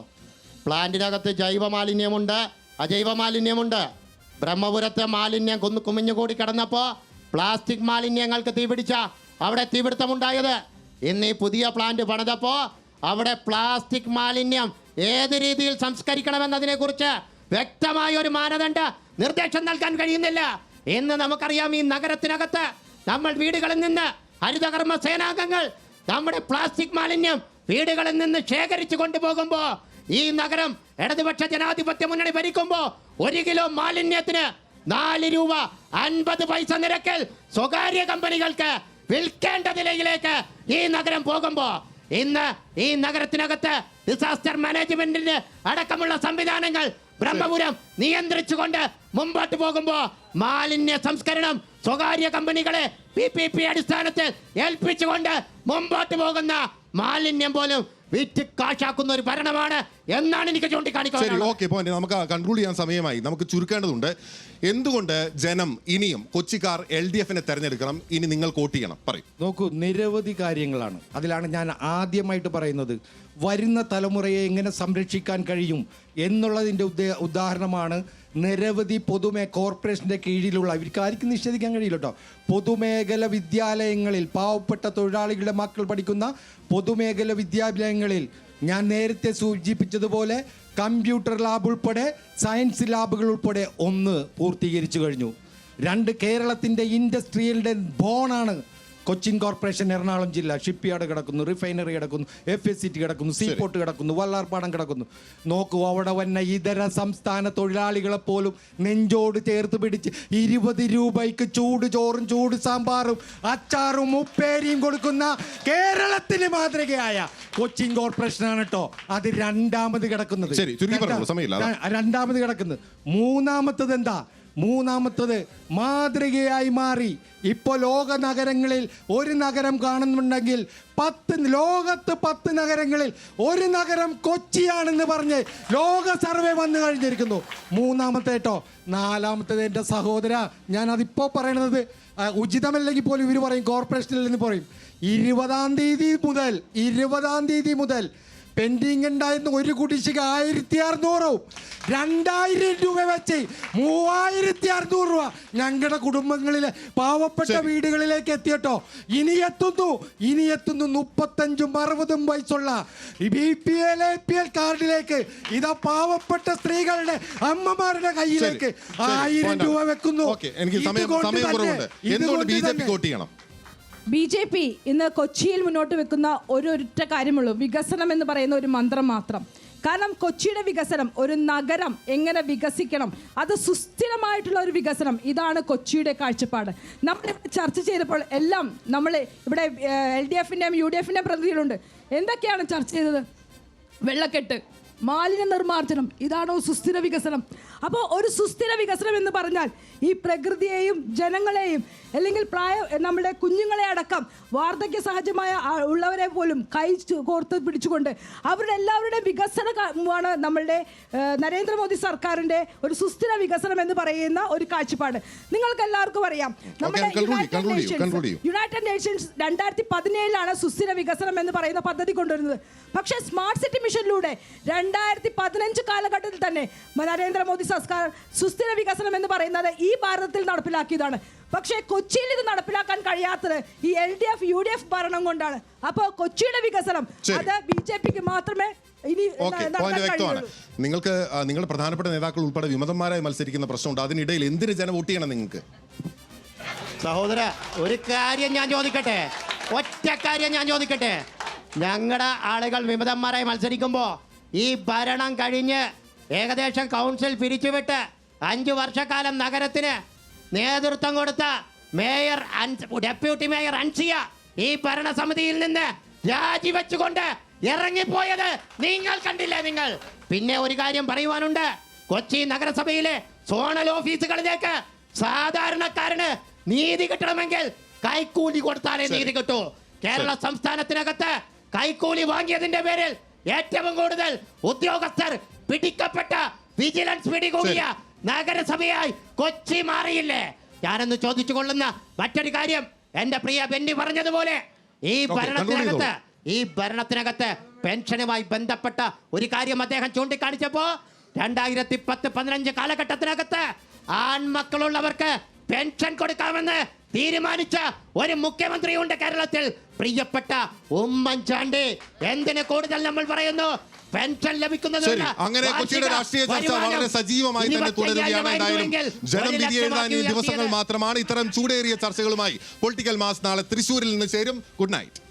പ്ലാന്റിനകത്ത് ജൈവ മാലിന്യമുണ്ട്, അജൈവ മാലിന്യമുണ്ട്. ബ്രഹ്മപുരത്തെ മാലിന്യം കുമിഞ്ഞുകൂടി കിടന്നപ്പോൾ പ്ലാസ്റ്റിക് മാലിന്യങ്ങൾക്ക് തീപിടിച്ച അവിടെ തീപിടുത്തമുണ്ടായത്. ഇന്ന് ഈ പുതിയ പ്ലാന്റ് പണിതപ്പോൾ അവിടെ പ്ലാസ്റ്റിക് മാലിന്യം ഏത് രീതിയിൽ സംസ്കരിക്കണമെന്നതിനെക്കുറിച്ച് വ്യക്തമായ ഒരു മാനദണ്ഡ നിർദ്ദേശം നൽകാൻ കഴിയുന്നില്ല. ഇന്ന് നമുക്കറിയാം, ഈ നഗരത്തിനകത്ത് നമ്മൾ വീടുകളിൽ നിന്ന് ഹരിതകർമ്മ സേനാംഗങ്ങൾ നമ്മുടെ പ്ലാസ്റ്റിക് മാലിന്യം വീടുകളിൽ നിന്ന് ശേഖരിച്ചു കൊണ്ടുപോകുമ്പോൾ ഈ നഗരം ഇടതുപക്ഷ ജനാധിപത്യ മുന്നണി ഭരിക്കുമ്പോൾ 1 കിലോ മാലിന്യത്തിന് 4 രൂപ 50 പൈസ നിരക്കിൽ സ്വകാര്യ കമ്പനികൾക്ക് വിൽക്കേണ്ട നിലയിലേക്ക് ഈ നഗരം പോകുമ്പോൾ ഇന്ന് ഈ നഗരത്തിനകത്ത് ഡിസാസ്റ്റർ മാനേജ്മെന്റിന് അടക്കമുള്ള സംവിധാനങ്ങൾ ബ്രഹ്മപുരം നിയന്ത്രിച്ചുകൊണ്ട് മുമ്പോട്ട് പോകുമ്പോൾ മാലിന്യ സംസ്കരണം സ്വകാര്യ കമ്പനികളെ PPP അടിസ്ഥാനത്തിൽ ഏൽപ്പിച്ചുകൊണ്ട് മുമ്പോട്ട് പോകുന്ന മാലിന്യം പോലും വിറ്റ് കാശാക്കുന്ന ഒരു ഭരണമാണ് എന്നാണ് എനിക്ക് ചൂണ്ടിക്കാണിക്കുന്നത്. നമുക്ക് കൺക്ലൂഡ് ചെയ്യാൻ സമയമായി, നമുക്ക് ചുരുക്കേണ്ടതുണ്ട്. എന്തുകൊണ്ട് ജനം ഇനിയും കൊച്ചിക്കാർ LDFനെ തെരഞ്ഞെടുക്കണം, ഇനി നിങ്ങൾ വോട്ട് ചെയ്യണം? പറയും. നോക്കൂ, നിരവധി കാര്യങ്ങളാണ്. അതിലാണ് ഞാൻ ആദ്യമായിട്ട് പറയുന്നത്, വരുന്ന തലമുറയെ എങ്ങനെ സംരക്ഷിക്കാൻ കഴിയും എന്നുള്ളതിൻ്റെ ഉദാഹരണമാണ് നിരവധി കോർപ്പറേഷൻ്റെ കീഴിലുള്ള, ഇവർക്ക് ആർക്കും നിഷേധിക്കാൻ കഴിയില്ല കേട്ടോ, പൊതുമേഖല വിദ്യാലയങ്ങളിൽ പാവപ്പെട്ട തൊഴിലാളികളുടെ മക്കൾ പഠിക്കുന്ന പൊതുമേഖല വിദ്യാലയങ്ങളിൽ ഞാൻ നേരത്തെ സൂചിപ്പിച്ചതുപോലെ കമ്പ്യൂട്ടർ ലാബ് ഉൾപ്പെടെ സയൻസ് ലാബുകൾ ഉൾപ്പെടെ 1 പൂർത്തീകരിച്ചു കഴിഞ്ഞു. 2 കേരളത്തിൻ്റെ ഇൻഡസ്ട്രിയലിൻ്റെ ബോണാണ് കൊച്ചിൻ കോർപ്പറേഷൻ എറണാകുളം ജില്ല ഷിപ്പ്യാർഡ് കിടക്കുന്നു, റിഫൈനറി കിടക്കുന്നു, FSCT കിടക്കുന്നു, സീപോർട്ട് കിടക്കുന്നു, വല്ലാർപാടം കിടക്കുന്നു. നോക്കൂ, അവിടെ വന്ന ഇതര സംസ്ഥാന തൊഴിലാളികളെ പോലും നെഞ്ചോട് ചേർത്ത് പിടിച്ച് 20 രൂപയ്ക്ക് ചൂട് ചോറും ചൂട് സാമ്പാറും അച്ചാറും ഉപ്പേരിയും കൊടുക്കുന്ന കേരളത്തിന് മാതൃകയായ കൊച്ചിൻ കോർപ്പറേഷനാണ് കേട്ടോ അത് രണ്ടാമത് കിടക്കുന്നത്. രണ്ടാമത് കിടക്കുന്നത്. മൂന്നാമത്തത് എന്താ? മൂന്നാമത്തത് മാതൃകയായി മാറി. ഇപ്പോൾ ലോക നഗരങ്ങളിൽ ഒരു നഗരം കാണുന്നുണ്ടെങ്കിൽ ലോകത്ത് 10 നഗരങ്ങളിൽ ഒരു നഗരം കൊച്ചിയാണെന്ന് പറഞ്ഞ് ലോക സർവേ വന്നു കഴിഞ്ഞിരിക്കുന്നു. മൂന്നാമത്തെ കേട്ടോ. നാലാമത്തേത് എൻ്റെ സഹോദര, ഞാനതിപ്പോൾ പറയണത് ഉചിതമല്ലെങ്കിൽ പോലും ഇവർ പറയും കോർപ്പറേഷനിൽ നിന്ന് പറയും 20-ാം തീയതി മുതൽ പെൻഡിങ് ഉണ്ടായിരുന്ന ഒരു കുടിശ്ശിക 1600, 2000 രൂപ വെച്ച് 3600 രൂപ ഞങ്ങളുടെ കുടുംബങ്ങളിലെ പാവപ്പെട്ട വീടുകളിലേക്ക് എത്തിയട്ടോ. ഇനി എത്തുന്നു 35-60 വയസ്സുള്ള BPL APL കാർഡിലേക്ക് ഇതാ പാവപ്പെട്ട സ്ത്രീകളുടെ അമ്മമാരുടെ കയ്യിലേക്ക് 1000 രൂപ വെക്കുന്നു. BJP ഇന്ന് കൊച്ചിയിൽ മുന്നോട്ട് വെക്കുന്ന ഒരൊറ്റ കാര്യമുള്ളൂ, വികസനം എന്ന് പറയുന്ന ഒരു മന്ത്രം മാത്രം. കാരണം കൊച്ചിയുടെ വികസനം, ഒരു നഗരം എങ്ങനെ വികസിക്കണം, അത് സുസ്ഥിരമായിട്ടുള്ള ഒരു വികസനം, ഇതാണ് കൊച്ചിയുടെ കാഴ്ചപ്പാട്. നമ്മൾ ചർച്ച ചെയ്തപ്പോൾ എല്ലാം നമ്മൾ ഇവിടെ LDFിൻ്റെയും UDFിൻ്റെയും പ്രതിനിധികളുണ്ട്. എന്തൊക്കെയാണ് ചർച്ച ചെയ്തത്? വെള്ളക്കെട്ട്, മാലിന്യ നിർമ്മാർജ്ജനം, ഇതാണോ സുസ്ഥിര വികസനം? അപ്പോൾ ഒരു സുസ്ഥിര വികസനം എന്ന് പറഞ്ഞാൽ ഈ പ്രകൃതിയെയും ജനങ്ങളെയും അല്ലെങ്കിൽ നമ്മുടെ കുഞ്ഞുങ്ങളെ അടക്കം വാർദ്ധക്യ സഹജമായ ഉള്ളവരെ പോലും കൈ കോർത്ത് പിടിച്ചുകൊണ്ട് അവരുടെ എല്ലാവരുടെയും വികസനമാണ് നമ്മളുടെ നരേന്ദ്രമോദി സർക്കാരിൻ്റെ ഒരു സുസ്ഥിര വികസനം എന്ന് പറയുന്ന ഒരു കാഴ്ചപ്പാട്. നിങ്ങൾക്ക് എല്ലാവർക്കും അറിയാം, നമ്മുടെ യുണൈറ്റഡ് നേഷൻസ് 2017 സുസ്ഥിര വികസനം എന്ന് പറയുന്ന പദ്ധതി കൊണ്ടുവരുന്നത്. പക്ഷേ സ്മാർട്ട് സിറ്റി മിഷനിലൂടെ 2015 കാലഘട്ടത്തിൽ തന്നെ നരേന്ദ്രമോദി സർക്കാർ സുസ്ഥിര വികസനം എന്ന് പറയുന്നത് ഈ ഭാരതത്തിൽ നടപ്പിലാക്കിയതാണ്. പക്ഷേ കൊച്ചിയിൽ ഇത് നടപ്പിലാക്കാൻ കഴിയാത്തത് ഈ LDF UDF ഭരണം കൊണ്ടാണ്. അപ്പോൾ കൊച്ചിയുടെ വികസനം അത് BJPക്ക് മാത്രമേ ഇനി നിങ്ങൾക്ക് നിങ്ങളുടെ പ്രധാനപ്പെട്ട നേതാക്കൾ ഉൾപ്പെടെ വിമതന്മാരായി മത്സരിക്കുന്ന പ്രശ്നമുണ്ട്. അതിനിടയിൽ എന്തിന് ജനം വോട്ട് ചെയ്യണം നിങ്ങൾക്ക്? സഹോദര, ഒരു കാര്യം ഞാൻ ചോദിക്കട്ടെ, ഒറ്റ കാര്യം ഞാൻ ചോദിക്കട്ടെ. ഞങ്ങളുടെ ആളുകൾ വിമതന്മാരായി മത്സരിക്കുമ്പോൾ ഈ ഭരണം കഴിഞ്ഞ് ഏകദേശം കൗൺസിൽ പിരിച്ചുവിട്ട് 5 വർഷക്കാലം നഗരത്തിന് നേതൃത്വം കൊടുത്ത മേയർ ഡെപ്യൂട്ടി മേയർ അൻസിയ ഈ ഭരണസമിതിയിൽ നിന്ന് രാജിവെച്ചുകൊണ്ട് ഇറങ്ങിപ്പോയത് നിങ്ങൾ കണ്ടില്ലേ? നിങ്ങൾ പിന്നെ ഒരു കാര്യം പറയുവാനുണ്ട്. കൊച്ചി നഗരസഭയിലെ സോണൽ ഓഫീസുകളിലേക്ക് സാധാരണക്കാരന് നീതി കിട്ടണമെങ്കിൽ കൈക്കൂലി കൊടുത്താലേ നീതി കിട്ടൂ. കേരള സംസ്ഥാനത്തിനകത്ത് കൈക്കൂലി വാങ്ങിയതിന്റെ പേരിൽ ഏറ്റവും കൂടുതൽ ഉദ്യോഗസ്ഥർ പിടിക്കപ്പെട്ട വിജിലൻസ് പിടികൂടിയ നഗരസഭയായി കൊച്ചി മാറിയില്ലേ? ഞാനെന്ന് ചോദിച്ചു കൊള്ളുന്ന മറ്റൊരു കാര്യം, എന്റെ പ്രിയ ബെന്നി പറഞ്ഞതുപോലെ ഈ ഭരണത്തിനകത്ത് പെൻഷനുമായി ബന്ധപ്പെട്ട ഒരു കാര്യം അദ്ദേഹം ചൂണ്ടിക്കാണിച്ചപ്പോ 2010-15 കാലഘട്ടത്തിനകത്ത് ആൺമക്കളുള്ളവർക്ക് പെൻഷൻ കൊടുക്കാമെന്ന് തീരുമാനിച്ച ഒരു മുഖ്യമന്ത്രിയുണ്ട് കേരളത്തിൽ, പ്രിയപ്പെട്ട ഉമ്മൻചാണ്ടി. എന്തിന് കൂടുതൽ നമ്മൾ പറയുന്നു, പെൻഷൻ ലഭിക്കുന്നത്. അങ്ങനെ കൊച്ചിയുടെ രാഷ്ട്രീയ ചർച്ച വളരെ സജീവമായി തന്നെ തുടരുകയാണ്. എന്തായാലും ജനം വിധി എഴുതാൻ ദിവസങ്ങൾ മാത്രമാണ്. ഇത്തരം ചൂടേറിയ ചർച്ചകളുമായി പൊളിറ്റിക്കൽ മാസ് നാളെ തൃശ്ശൂരിൽ നിന്ന് ചേരും. Good night.